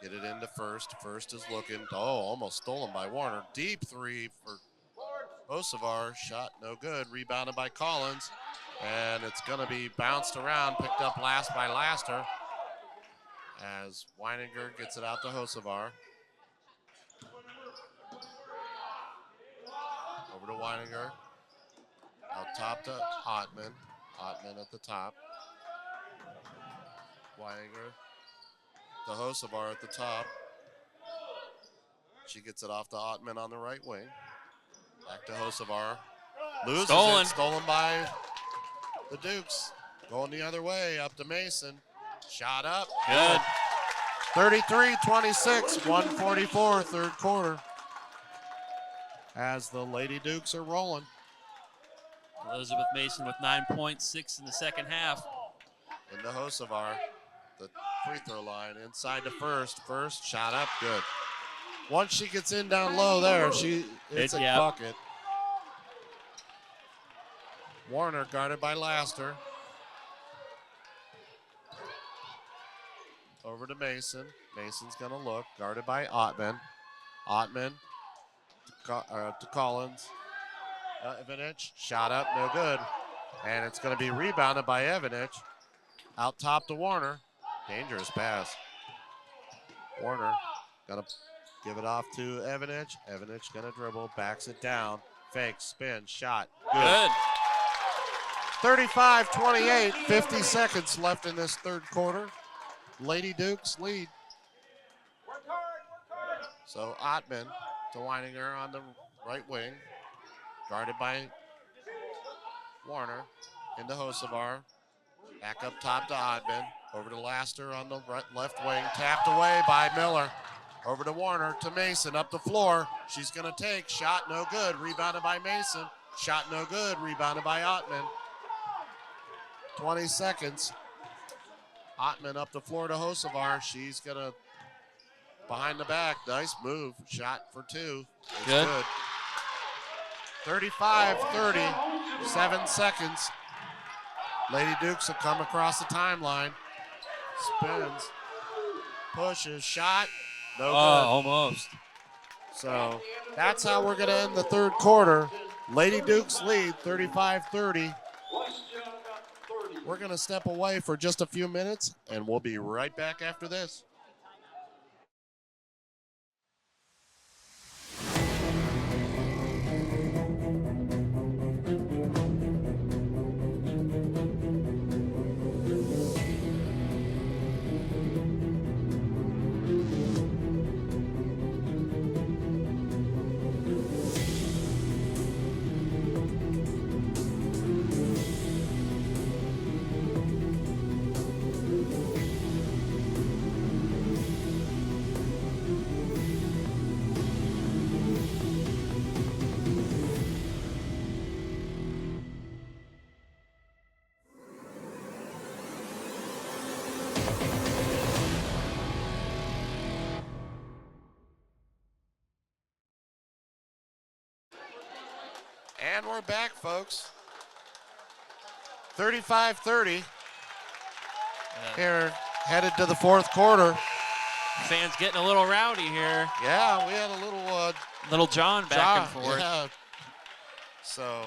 get it into first. First is looking. Oh, almost stolen by Warner. Deep three for Hosevar. Shot no good. Rebounded by Collins. And it's going to be bounced around. Picked up last by Laster. As Weininger gets it out to Hosevar. Over to Weininger. Out top to Ottman. Ottman at the top. Weininger to Hosevar at the top. She gets it off to Ottman on the right wing. Back to Hosevar. Loses Stolen. it. Stolen by the Dukes. Going the other way. Up to Mason. Shot up. Good. 33-26. 1:44 third quarter. As the Lady Dukes are rolling. Elizabeth Mason with 9 points, 6 in the second half. Into Hosevar. The free throw line inside to first. First shot up, good. Once she gets in down low there, it's a bucket. Warner guarded by Laster. Over to Mason. Mason's going to look. Guarded by Ottman. Ottman to Collins. Evanich. Shot up, no good. And it's going to be rebounded by Evanich. Out top to Warner. Dangerous pass. Warner going to give it off to Evanich. Evanich going to dribble. Backs it down. Fake, spin, shot. Good. 35-28, 50 seconds left in this third quarter. Lady Dukes lead. So Ottman to Weininger on the right wing. Guarded by Warner. Into Hosevar. Back up top to Ottman. Over to Laster on the left wing. Tapped away by Miller. Over to Warner to Mason. Up the floor. She's going to take. Shot no good. Rebounded by Mason. Shot no good. Rebounded by Ottman. 20 seconds. Ottman up the floor to Hosevar. She's going to behind the back. Nice move. Shot for two. It's good. 35-30. 7 seconds. Lady Dukes will come across the timeline. Spins. Pushes. Shot. No good. Almost. So that's how we're going to end the third quarter. Lady Dukes lead 35-30. We're going to step away for just a few minutes, and we'll be right back after this. And we're back, folks. 35-30. Here, headed to the fourth quarter. Fans getting a little rowdy here. Yeah, we had a Little John back and forth. Yeah. So,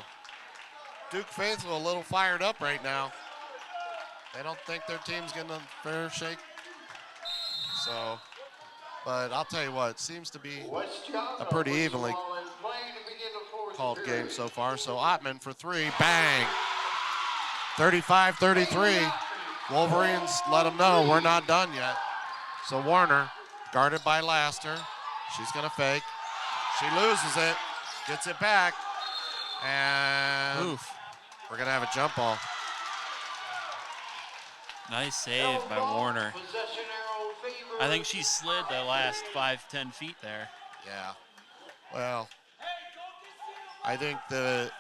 Duke Faithful a little fired up right now. They don't think their team's getting a fair shake. So, but I'll tell you what, it seems to be a pretty evenly called game so far. So Ottman for three, bang. 35-33. Wolverines let them know we're not done yet. So Warner, guarded by Laster. She's going to fake. She loses it, gets it back, and we're going to have a jump ball. Nice save by Warner. I think she slid the last 5-10 feet there. Yeah. Well, I think the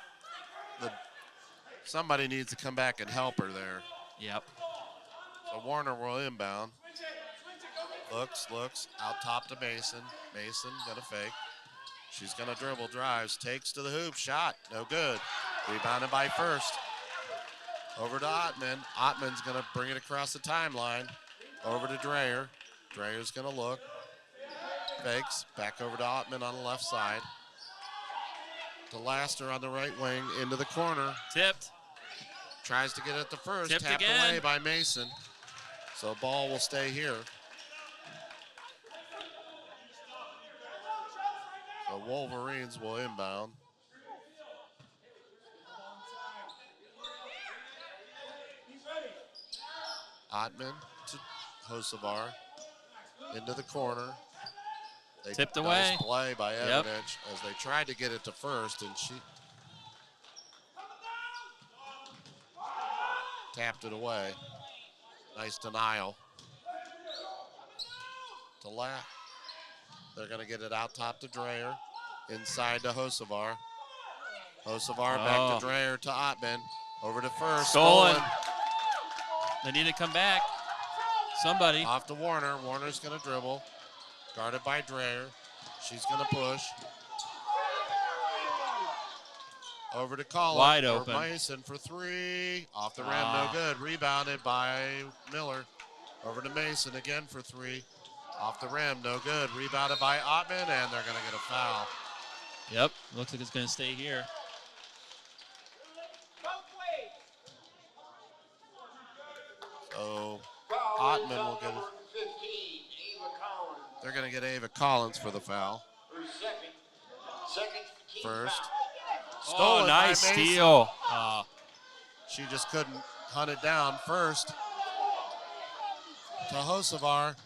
somebody needs to come back and help her there. Yep. So Warner will inbound. Looks, out top to Mason. Mason gonna fake. She's gonna dribble, drives, takes to the hoop, shot, no good. Rebounded by First. Over to Ottman. Ottman's gonna bring it across the timeline. Over to Dreyer. Dreyer's gonna look. Fakes, back over to Ottman on the left side. To Laster on the right wing, into the corner. Tipped. Tries to get it to First, Tipped tapped again. away by Mason. So ball will stay here. The Wolverines will inbound. Ottman to Hosevar. Into the corner. Tipped away. Nice play by Evanich as they tried to get it to First, and she tapped it away. Nice denial. To left. They're going to get it out top to Dreyer. Inside to Hosevar. Hosevar back to Dreyer to Ottman. Over to First. Stolen. They need to come back. Somebody. Off to Warner. Warner's going to dribble. Guarded by Dreyer. She's going to push. Over to Collins. Wide open. Mason for three. Off the rim, no good. Rebounded by Miller. Over to Mason again for three. Off the rim, no good. Rebounded by Ottman, and they're going to get a foul. Yep, looks like it's going to stay here. So Ottman will get it. They're going to get Ava Collins for the foul. First. Stolen nice by Mason. steal. She just couldn't hunt it down. First to Hosevar.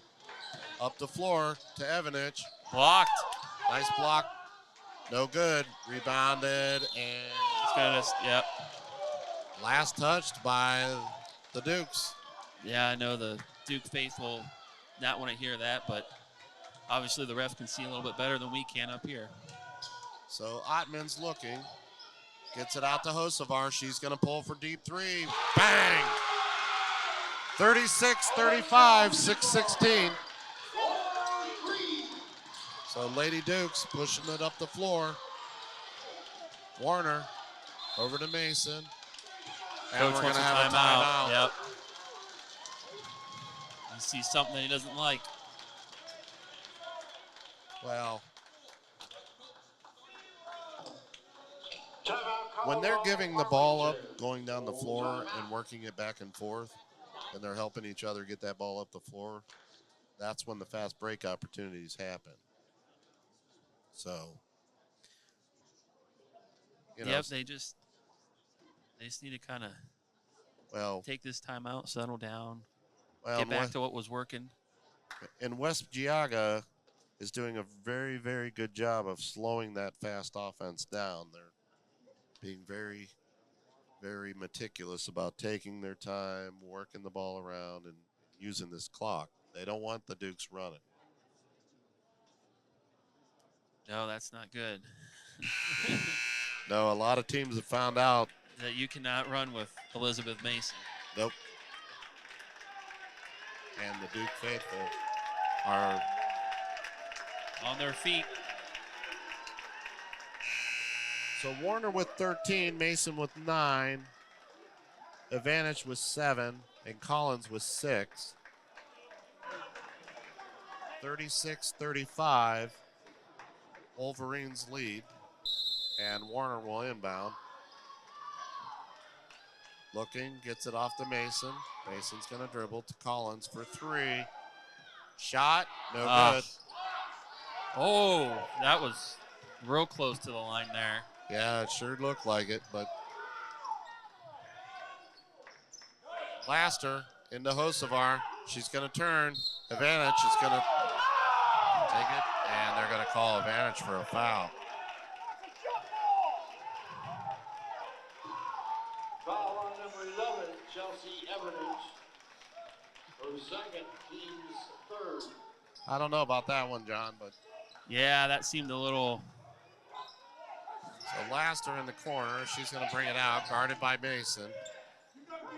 Up the floor to Evanich. Blocked. Nice block. No good. Rebounded and Yep. last touched by the Dukes. Yeah, I know the Duke faithful not want to hear that, but obviously the ref can see a little bit better than we can up here. So Ottman's looking. Gets it out to Hosevar. She's going to pull for deep three. Bang! 36-35, 6:16. So Lady Dukes pushing it up the floor. Warner over to Mason. And Coach we're going wants to a have a timeout. Yep. He sees something that he doesn't like. Well, when they're giving the ball up, going down the floor and working it back and forth, and they're helping each other get that ball up the floor, that's when the fast break opportunities happen. So, Yep, they just need to kind of well, take this time out, settle down, well, get back to what was working. and West Geauga is doing a very, very good job of slowing that fast offense down. They're being very, very meticulous about taking their time, working the ball around, and using this clock. They don't want the Dukes running. No, that's not good. No, a lot of teams have found out. That you cannot run with Elizabeth Mason. Nope. And the Duke faithful are on their feet. So Warner with 13, Mason with 9, Advantage with 7, and Collins with 6. 36-35, Wolverines lead, and Warner will inbound. Looking, gets it off to Mason. Mason's going to dribble to Collins for 3. Shot, no good. Oh, that was real close to the line there. Yeah, it sure looked like it, but Laster into Hosevar. She's going to turn. Advantage is going to take it, and they're going to call Advantage for a foul. Foul on number 11, Chelsea Evans. Her second, team's third. I don't know about that one, John, but. Yeah, that seemed a little. So Laster in the corner. She's going to bring it out, guarded by Mason.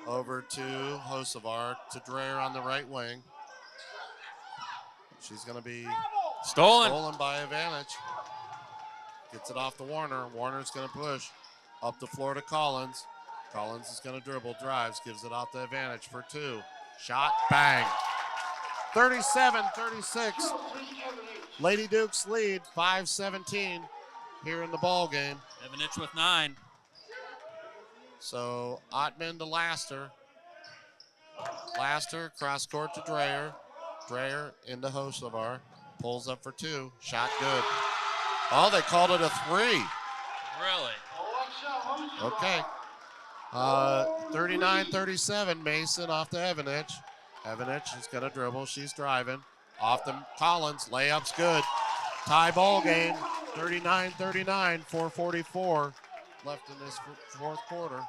Over to Hosevar, to Dreher on the right wing. She's going to be stolen by Advantage. Gets it off to Warner. Warner's going to push up the floor to Collins. Collins is going to dribble, drives, gives it off to Advantage for 2. Shot, bang. 37-36. Lady Dukes lead, 5-17 here in the ball game. Evanich with 9. So Ottman to Laster. Laster cross court to Dreher. Dreher into Hosevar. Pulls up for 2. Shot good. Oh, they called it a 3. Really? Okay. 39-37. Mason off to Evanich. Evanich is going to dribble. She's driving. Off to Collins. Layup's good. Tie ball game. 39-39. 4:44 left in this fourth quarter.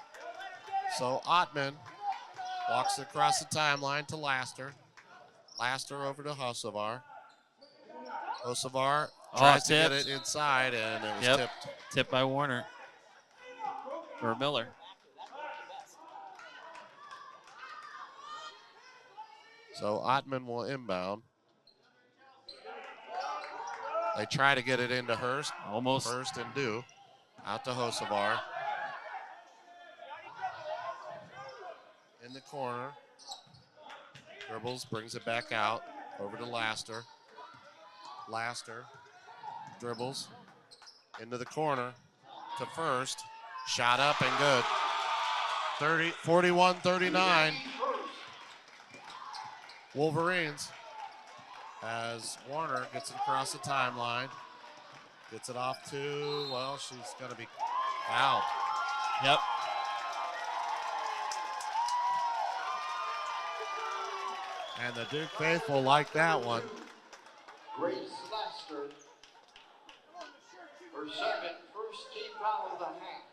So Ottman walks across the timeline to Laster. Laster over to Hosevar. Hosevar tries to get it inside, and it was tipped. Tipped by Warner. Or Miller. So Ottman will inbound. They try to get it into Hurst. Almost. Hurst and do. Out to Hosevar. In the corner. Dribbles, brings it back out. Over to Laster. Laster dribbles. Into the corner to First. Shot up and good. 41-39. Wolverines. As Warner gets it across the timeline. Gets it off to, well, she's going to be fouled. Yep. And the Duke faithful like that one. Grace Laster. Her second, first team foul of the half.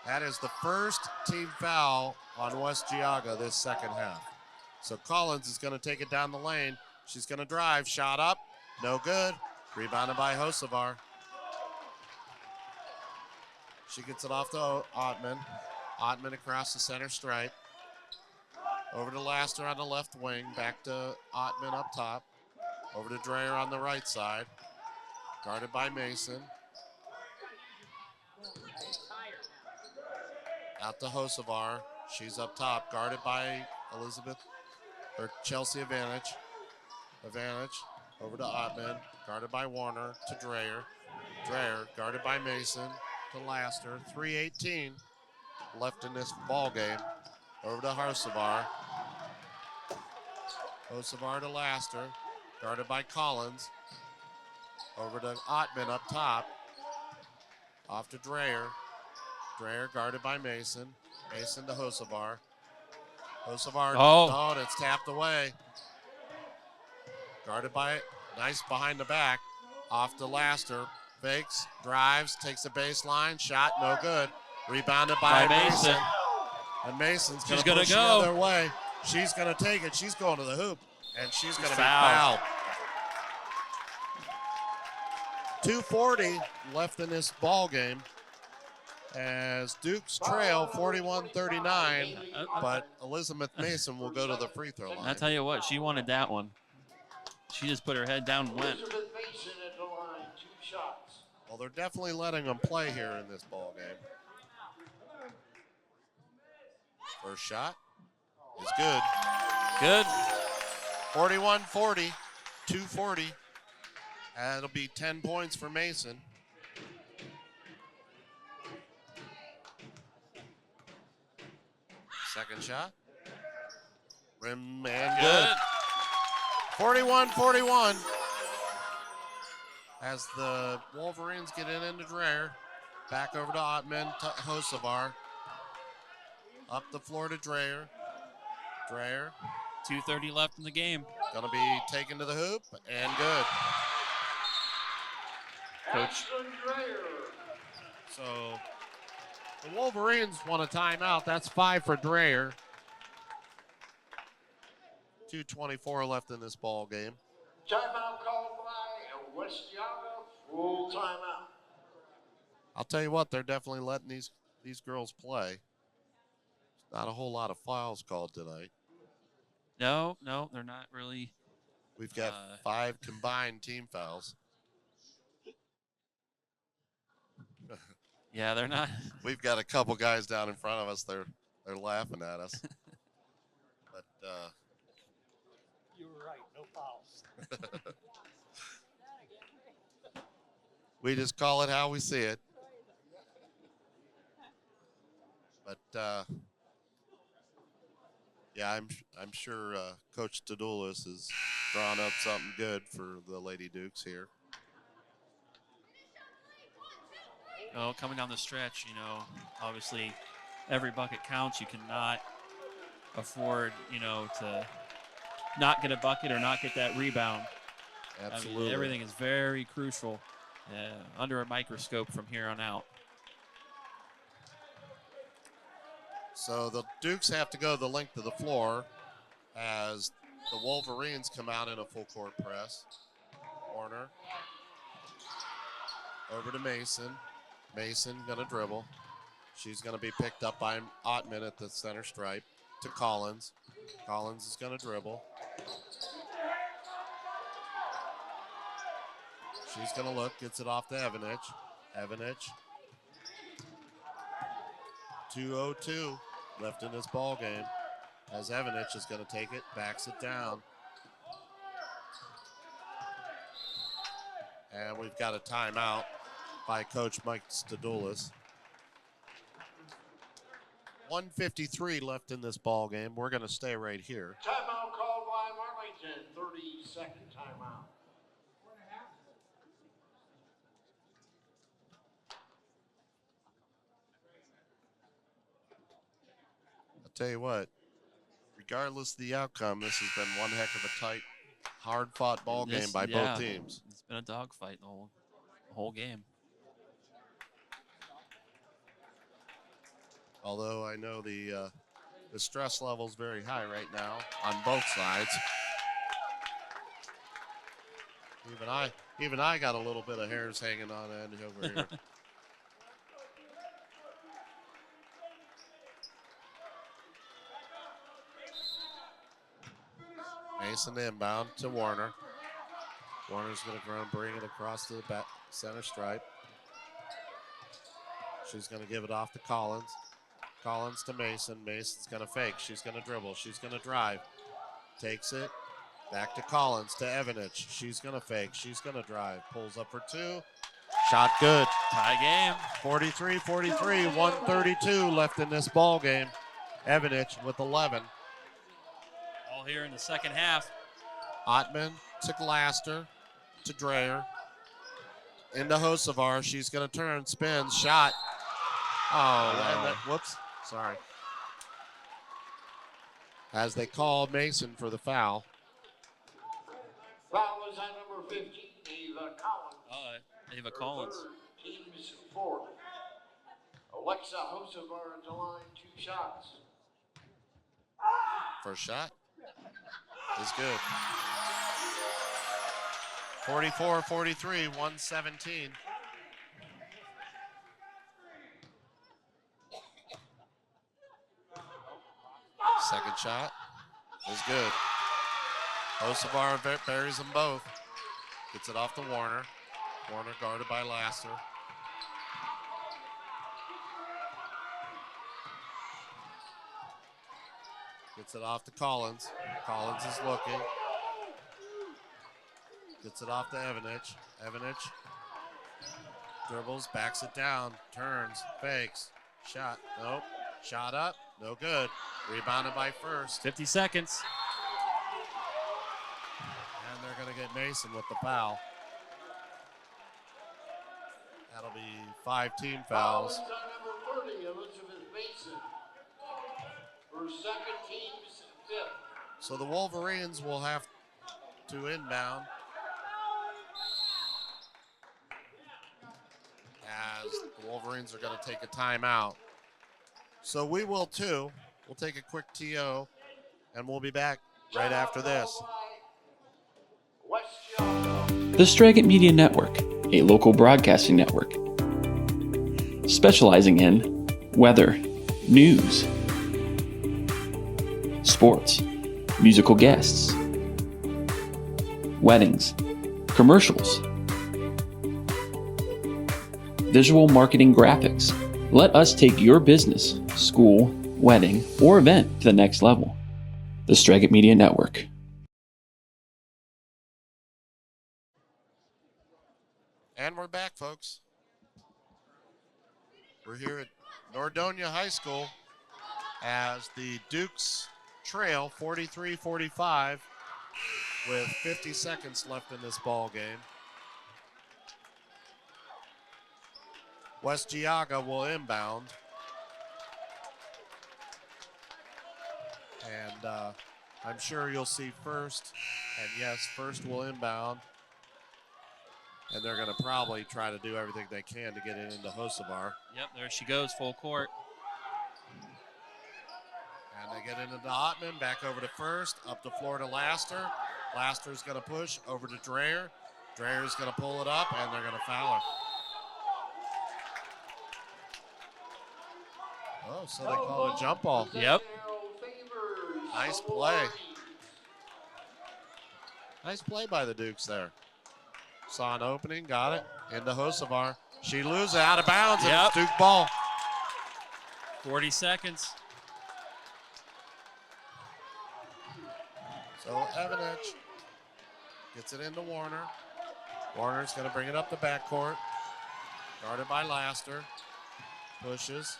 That is the first team foul on West Geauga this second half. So Collins is going to take it down the lane. She's going to drive. Shot up. No good. Rebounded by Hosevar. She gets it off to Ottman. Ottman across the center stripe. Over to Laster on the left wing. Back to Ottman up top. Over to Dreher on the right side. Guarded by Mason. Out to Hosevar. She's up top. Guarded by Chelsea Advantage. Advantage. Over to Ottman. Guarded by Warner to Dreher. Dreher guarded by Mason. to Laster. 3:18 left in this ball game. Over to Harsavar. Harsavar to Laster. Guarded by Collins. Over to Ottman up top. Off to Dreyer. Dreyer guarded by Mason. Mason to Hosevar. Hosevar, Oh. and it's tapped away. Guarded by, nice behind the back. Off to Laster. Fakes, drives, takes a baseline. Shot, no good. Rebounded by Mason. And Mason's going to push the other way. She's going to take it. She's going to the hoop. And she's going to be fouled. 2:40 left in this ball game as Dukes trail 41-39, but Elizabeth Mason will go to the free throw line. I tell you what, she wanted that one. She just put her head down and went. Elizabeth Mason at the line, 2 shots. Well, they're definitely letting them play here in this ball game. First shot is good. Good. 41-40, 2:40. That'll be 10 points for Mason. Second shot. Rim and good. 41-41. As the Wolverines get in into Dreyer. Back over to Ottman, to Hosevar. Up the floor to Dreyer. Dreyer. 2:30 left in the game. Gonna be taken to the hoop and good. Coach. So the Wolverines want a timeout. That's 5 for Dreyer. 2:24 left in this ball game. Timeout called by West Yaga. Full timeout. I'll tell you what, they're definitely letting these girls play. Not a whole lot of fouls called tonight. No, they're not really. We've got 5 combined team fouls. Yeah, they're not. We've got a couple guys down in front of us. They're laughing at us. But you were right. No fouls. we just call it how we see it. But yeah, I'm sure Coach Tadoulis has drawn up something good for the Lady Dukes here. Oh, coming down the stretch, obviously every bucket counts. You cannot afford, to not get a bucket or not get that rebound. Absolutely. I mean, everything is very crucial, under a microscope from here on out. So the Dukes have to go the length of the floor as the Wolverines come out in a full court press. Warner over to Mason. Mason gonna dribble. She's gonna be picked up by Ottman at the center stripe to Collins. Collins is gonna dribble. She's gonna look, gets it off to Evanich. Evanich. 2:02 left in this ball game as Evanich is gonna take it, backs it down. And we've got a timeout by Coach Mike Stadoulis. 1:53 left in this ball game. We're going to stay right here. Timeout called by Marlington. 30-second timeout. I'll tell you what, regardless of the outcome, this has been one heck of a tight, hard-fought ball game by both teams. It's been a dogfight the whole game. Although I know the stress level is very high right now on both sides. Even I got a little bit of hairs hanging on end over here. Mason inbound to Warner. Warner's going to bring it across to the back center stripe. She's going to give it off to Collins. Collins to Mason. Mason's going to fake. She's going to dribble. She's going to drive. Takes it. Back to Collins to Evanich. She's going to fake. She's going to drive. Pulls up for 2. Shot good. Tie game. 43-43, 132 left in this ball game. Evanich with 11. All here in the second half. Ottman to Glaster to Dreyer. Into Hosevar. She's going to turn, spins, shot. Oh, and that, whoops. Sorry. As they call Mason for the foul. Foul is on number 15, Ava Collins. Ava Collins. Team's fourth. Alexa Hosevar to line, 2 shots. First shot is good. 44-43, 117. Second shot is good. Hosevar buries them both. Gets it off to Warner. Warner guarded by Laster. Gets it off to Collins. Collins is looking. Gets it off to Evanich. Evanich dribbles, backs it down, turns, fakes, shot, nope. Shot up, no good. Rebounded by First. 50 seconds. And they're going to get Mason with the foul. That'll be 5 team Foul fouls. is on number 30, Elizabeth Mason. Her second, team's fifth. So the Wolverines will have to inbound as the Wolverines are going to take a timeout. So we will too. We'll take a quick TO and we'll be back right after this. The Straggett Media Network, a local broadcasting network specializing in weather, news, sports, musical guests, weddings, commercials, visual marketing graphics. Let us take your business, school, wedding, or event to the next level. The Straggett Media Network. And we're back, folks. We're here at Nordonia High School as the Dukes trail 43-45 with 50 seconds left in this ball game. West Geauga will inbound. And I'm sure you'll see First. And yes, First will inbound. And they're going to probably try to do everything they can to get it into Hosevar. Yep, there she goes, full court. And they get into Ottman, back over to First, up the floor to Laster. Laster's going to push over to Dreyer. Dreyer's going to pull it up, and they're going to foul her. Oh, so they call it a jump ball. Yep. Nice play. Nice play by the Dukes there. Saw an opening, got it, into Hosevar. She loses it out of bounds, and it's Duke ball. 40 seconds. So Evanich gets it into Warner. Warner's going to bring it up the backcourt. Guarded by Laster. Pushes.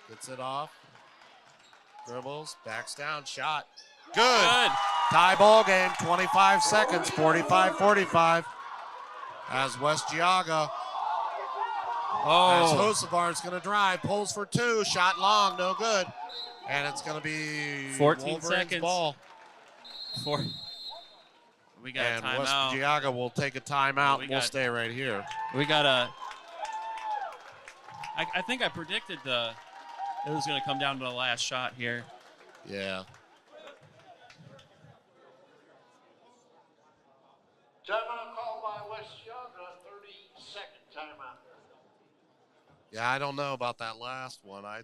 Gets it off. Dribbles. Backs down. Shot. Good. Tie ball game. 25 seconds. 45-45. As West Geauga. As Hosevar is going to drive. Pulls for 2. Shot long. No good. And it's going to be 14 Wolverines seconds. Ball. We got And a timeout. West Geauga will take a timeout. We We'll got- stay right here. We got a. I think I predicted it was going to come down to the last shot here. Yeah. Timeout called by West Geauga, 30-second timeout. Yeah, I don't know about that last one. I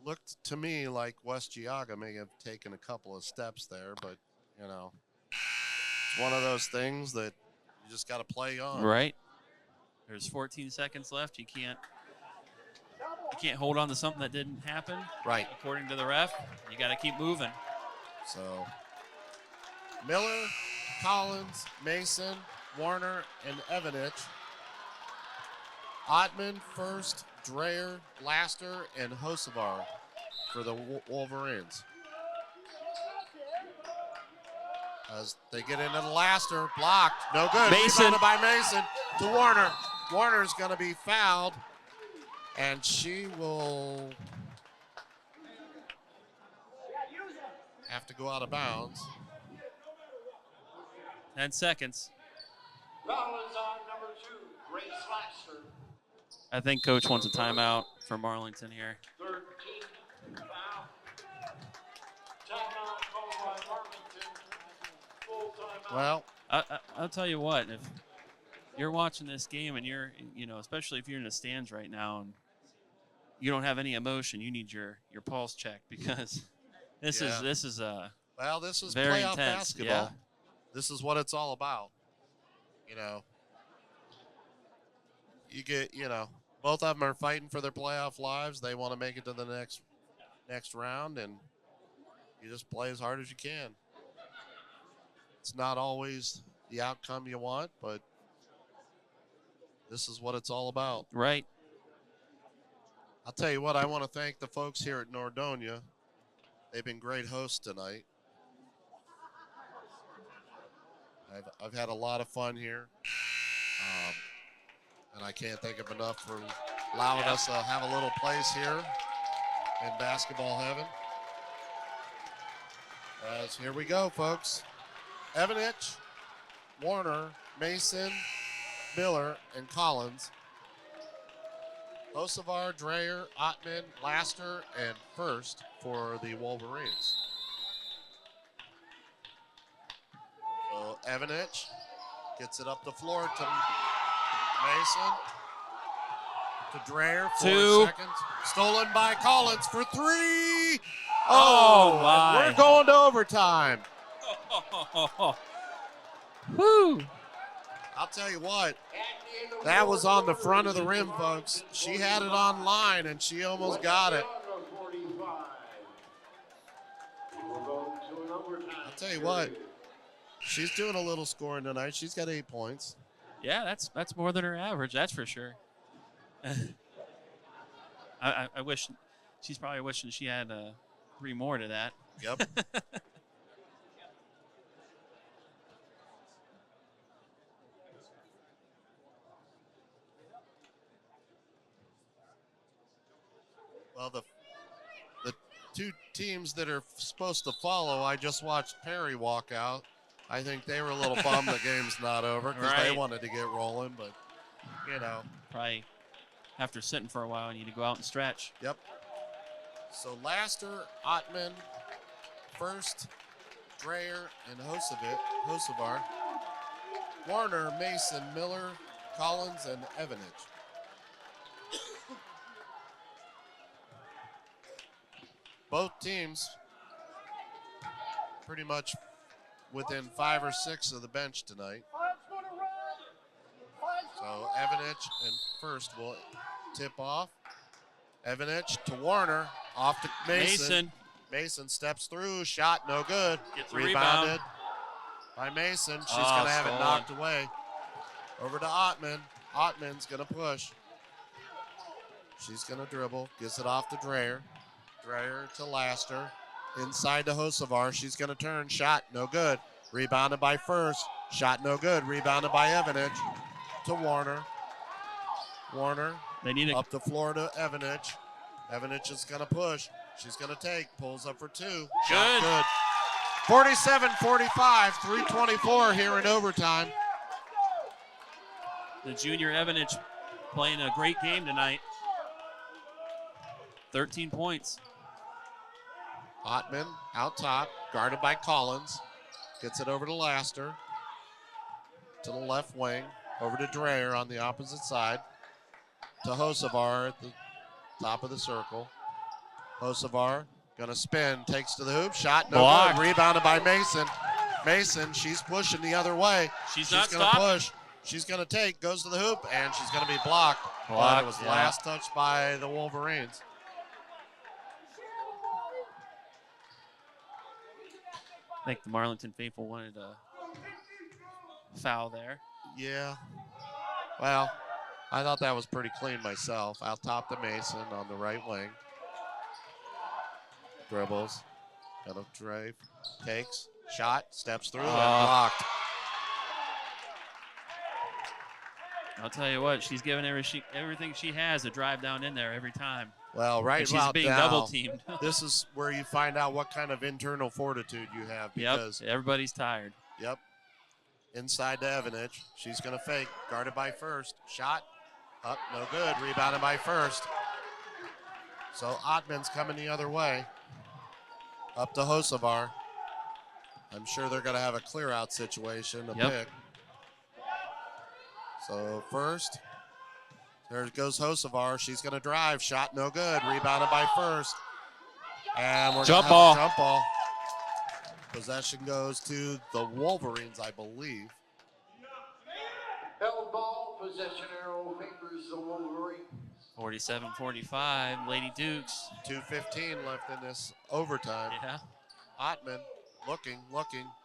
looked to me like West Geauga may have taken a couple of steps there, but, you know, it's one of those things that you just got to play on. Right. There's 14 seconds left. You can't hold on to something that didn't happen. Right. According to the ref, you got to keep moving. So, Miller, Collins, Mason, Warner, and Evanich. Ottman, First, Dreyer, Laster, and Hosevar for the Wolverines. As they get into the Laster, blocked, no good. Mason. Rebounded by Mason to Warner. Warner's going to be fouled, and she will have to go out of bounds. 10 seconds. Foul is on number 2, Grace Laster. I think Coach wants a timeout for Marlington here. 13 foul. Timeout called by Arlington. Full timeout. Well, I'll tell you what, if you're watching this game and you're, especially if you're in the stands right now and you don't have any emotion, you need your pulse checked because this is this is very playoff intense. basketball. Yeah. This is what it's all about. You get, both of them are fighting for their playoff lives. They want to make it to the next round, and you just play as hard as you can. It's not always the outcome you want, but this is what it's all about. Right. I'll tell you what, I want to thank the folks here at Nordonia. They've been great hosts tonight. I've had a lot of fun here. And I can't thank them enough for allowing us to have a little place here in basketball heaven. As here we go, folks. Evanich, Warner, Mason, Miller, and Collins. Hosevar, Dreyer, Ottman, Laster, and First for the Wolverines. So Evanich gets it up the floor to Mason. To Dreyer, 4 seconds. Stolen by Collins for 3. Oh, my. We're going to overtime. Woo. I'll tell you what, that was on the front of the rim, folks. She had it on line, and she almost got it. I'll tell you what, she's doing a little scoring tonight. She's got 8 points. Yeah, that's more than her average, that's for sure. I wish she's probably wishing she had 3 more to that. Yep. Well, the 2 teams that are supposed to follow, I just watched Perry walk out. I think they were a little bummed the game's not over because they wanted to get rolling, but, Probably after sitting for a while, you need to go out and stretch. Yep. So Laster, Ottman, First, Dreyer, and Hosevar. Warner, Mason, Miller, Collins, and Evanich. Both teams pretty much within 5 or 6 of the bench tonight. So Evanich and First will tip off. Evanich to Warner, off to Mason. Mason steps through, shot no good. Gets a Rebounded rebound by Mason. She's going to have it knocked away. Over to Ottman. Ottman's going to push. She's going to dribble, gets it off to Dreyer. Dreyer to Laster. Inside to Hosevar. She's going to turn, shot no good. Rebounded by First. Shot no good. Rebounded by Evanich. To Warner. Warner up the floor to Evanich. Evanich is going to push. She's going to take. Pulls up for 2. Shot good. 47-45. 3:24 here in overtime. The junior Evanich playing a great game tonight. 13 points. Ottman out top, guarded by Collins. Gets it over to Laster. To the left wing. Over to Dreyer on the opposite side. To Hosevar at the top of the circle. Hosevar gonna spin, takes to the hoop, shot, no Blocked. good. Rebounded by Mason. Mason, she's pushing the other way. She's gonna not stopped. push. She's gonna take, goes to the hoop, and she's gonna be blocked. But it was last touched by the Wolverines. I think the Marlington faithful wanted a foul there. Yeah. Well, I thought that was pretty clean myself. Out top to Mason on the right wing. Dribbles. Got a drive. Takes. Shot. Steps through and blocked. I'll tell you what, she's giving everything she has to drive down in there every time. Well, right and she's about being now, double teamed. This is where you find out what kind of internal fortitude you have because everybody's tired. Yep. Inside to Evanich. She's going to fake. Guarded by First. Shot. Up. No good. Rebounded by First. So Ottman's coming the other way. Up to Hosevar. I'm sure they're going to have a clear out situation. A pick. So First. There goes Hosevar. She's going to drive. Shot no good. Rebounded by First. And we're going to have a jump ball. Possession goes to the Wolverines, I believe. Held ball, possession arrow favors the Wolverines. 47-45, Lady Dukes. 2:15 left in this overtime. Yeah. Ottman looking,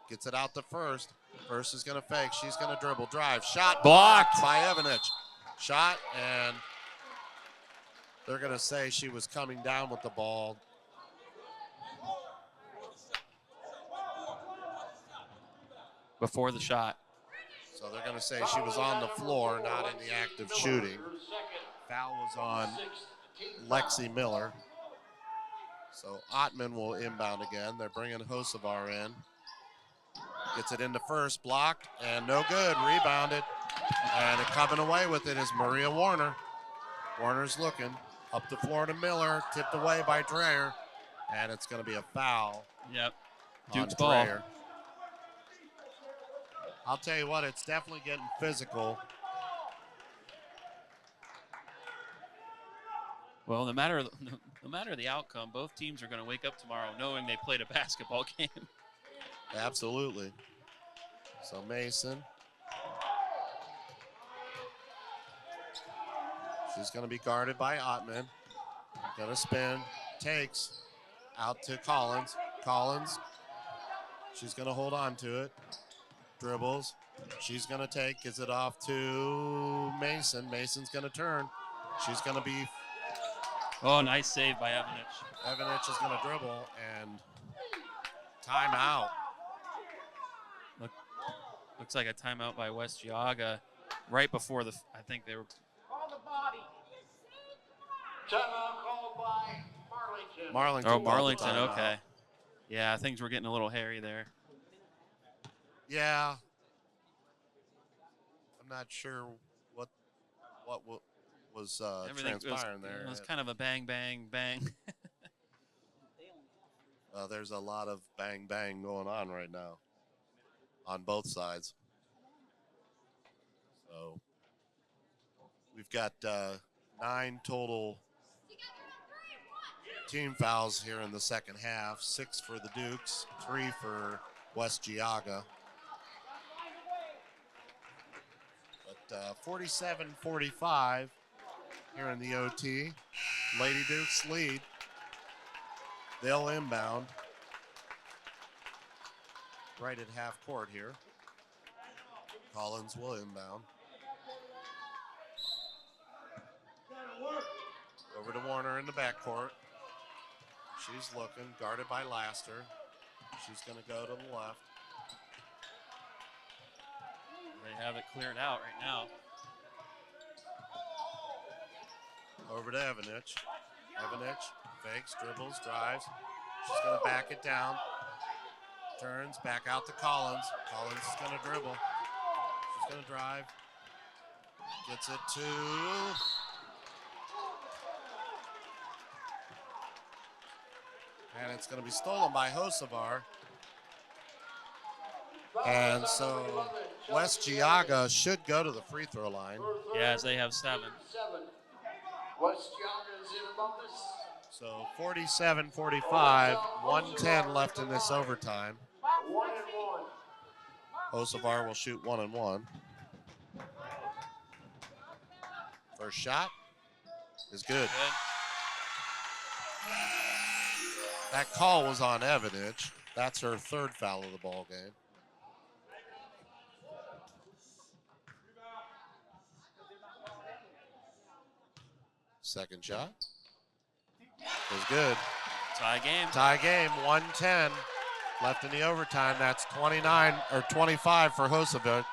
gets it out to First. First is going to fake. She's going to dribble, drive. Shot blocked by Evanich. Shot, and they're going to say she was coming down with the ball. Before the shot. So they're going to say she was on the floor, not in the act of shooting. Foul was on Lexi Miller. So Ottman will inbound again. They're bringing Hosevar in. Gets it into First, blocked, and no good. Rebounded. And coming away with it is Maria Warner. Warner's looking. Up the floor to Miller. Tipped away by Dreyer. And it's going to be a foul. Yep. Duke's ball. I'll tell you what, it's definitely getting physical. Well, no matter the outcome, both teams are going to wake up tomorrow knowing they played a basketball game. Absolutely. So Mason. She's going to be guarded by Ottman. Going to spin. Takes. Out to Collins. Collins. She's going to hold on to it. Dribbles. She's going to take. Gets it off to Mason. Mason's going to turn. She's going to be. Oh, nice save by Evanich. Evanich is going to dribble and timeout. Looks like a timeout by West Geauga right before I think they were. On the body. Timeout called by Marlington. Oh, Marlington, okay. Yeah, things were getting a little hairy there. Yeah. I'm not sure what was transpiring there. It was kind of a bang, bang, bang. There's a lot of bang, bang going on right now on both sides. So we've got 9 total team fouls here in the second half. 6 for the Dukes, 3 for West Geauga. But 47-45 here in the OT. Lady Dukes lead. They'll inbound right at half court here. Collins will inbound. Over to Warner in the backcourt. She's looking, guarded by Laster. She's going to go to the left. They have it cleared out right now. Over to Evanich. Evanich fakes, dribbles, drives. She's going to back it down. Turns back out to Collins. Collins is going to dribble. She's going to drive. Gets it to... And it's going to be stolen by Hosevar. And so West Geauga should go to the free throw line. Yes, they have 7. West Geauga is in above this. So 47-45, 1:10 left in this overtime. 1-1. Hosevar will shoot 1 and 1. First shot is good. That call was on Evanich. That's her 3rd foul of the ball game. Second shot was good. Tie game. Tie game, 1:10 left in the overtime. That's 29 or 25 for Hosevich.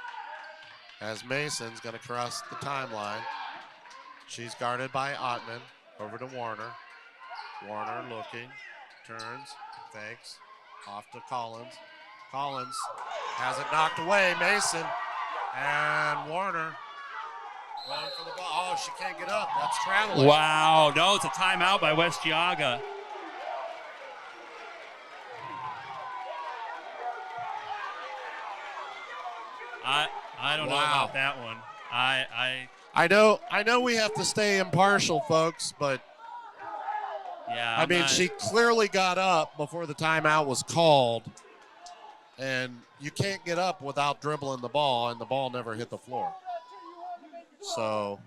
As Mason's going to cross the timeline. She's guarded by Ottman. Over to Warner. Warner looking, turns, fakes, off to Collins. Collins has it knocked away. Mason and Warner going for the ball. Oh, she can't get up. That's traveling. Wow. No, it's a timeout by West Geauga. I don't know Wow. about that one. I I know we have to stay impartial, folks, but yeah. I mean, she clearly got up before the timeout was called, and you can't get up without dribbling the ball, and the ball never hit the floor. So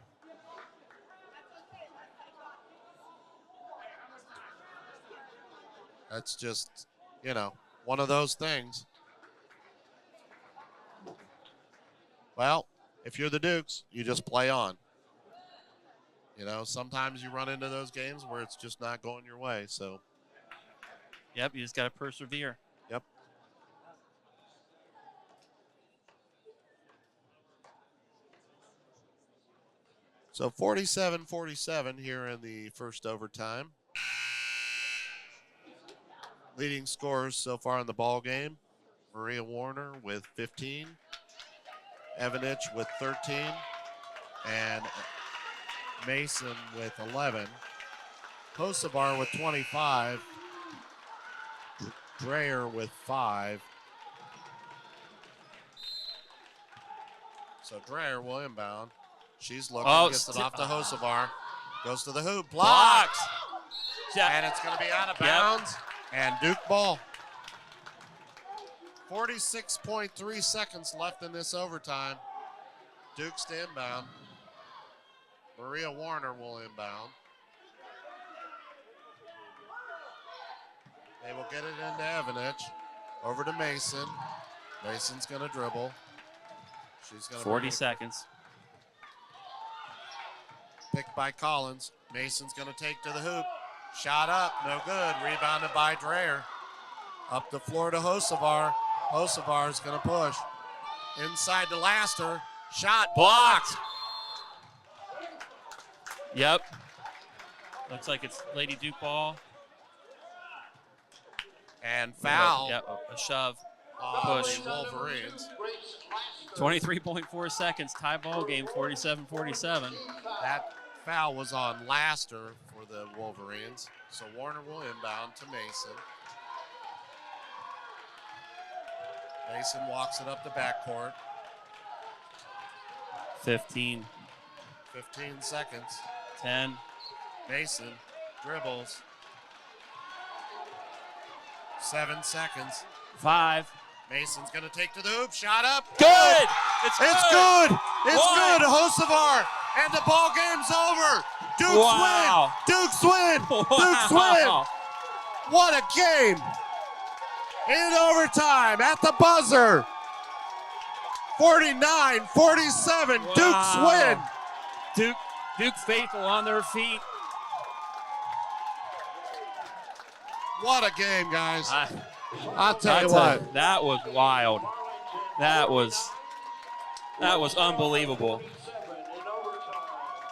that's just, one of those things. Well, if you're the Dukes, you just play on. Sometimes you run into those games where it's just not going your way. So, Yep, you just got to persevere. yep. So 47-47 here in the first overtime. Leading scorers so far in the ball game: Maria Warner with 15, Evanich with 13, and Mason with 11. Kosovar with 25. Dreyer with 5. So Dreyer will inbound. She's looking, gets it off to Hosevar. Goes to the hoop, blocked. And it's going to be out of bounds. And Duke ball. 46.3 seconds left in this overtime. Duke's to inbound. Maria Warner will inbound. They will get it into Evanich. Over to Mason. Mason's going to dribble. She's going to 40 seconds. Picked by Collins. Mason's going to take to the hoop. Shot up, no good. Rebounded by Dreyer. Up the floor to Hosevar. Hosevar's going to push. Inside to Laster. Shot blocked. Yep. Looks like it's Lady Duke ball. And foul. Yep, a shove. Push. Push. Wolverines. 23.4 seconds. Tie ball game, 47-47. That foul was on Laster for the Wolverines. So Warner will inbound to Mason. Mason walks it up the backcourt. 15. 15 seconds. 10. Mason dribbles. 7 seconds. 5. Mason's going to take to the hoop. Shot up. Good! It's good. It's good. Hosevar. And the ball game's over. Dukes Wow. win. Dukes win. Dukes win. What a game. In overtime at the buzzer. 49-47. Dukes win. Duke faithful on their feet. What a game, guys. I'll tell you what. That was wild. That was unbelievable.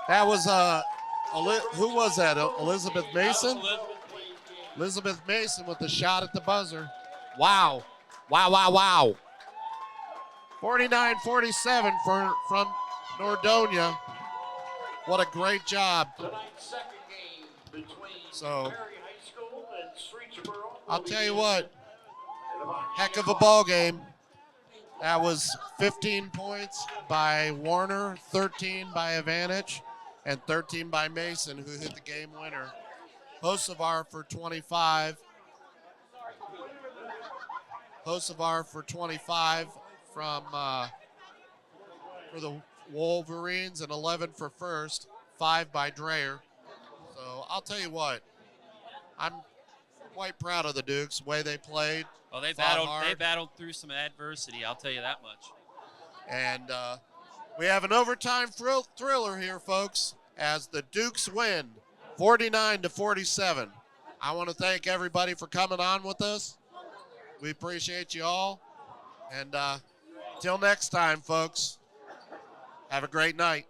That was who was that? Elizabeth Mason? Elizabeth Mason with the shot at the buzzer. Wow. Wow. 49-47 from Nordonia. What a great job. Tonight's second game between So, Perry High School and Streetsboro. I'll tell you what. Heck of a ball game. That was 15 points by Warner, 13 by Ivanich, and 13 by Mason, who hit the game winner. Hosevar for 25. Hosevar for 25 from for the Wolverines, and 11 for first, 5 by Dreyer. So I'll tell you what, I'm quite proud of the Dukes, the way they played. Well, they fought hard. battled through some adversity, I'll tell you that much. And we have an overtime thriller here, folks. as the Dukes win 49-47. I want to thank everybody for coming on with us. We appreciate you all. And till next time, folks, have a great night.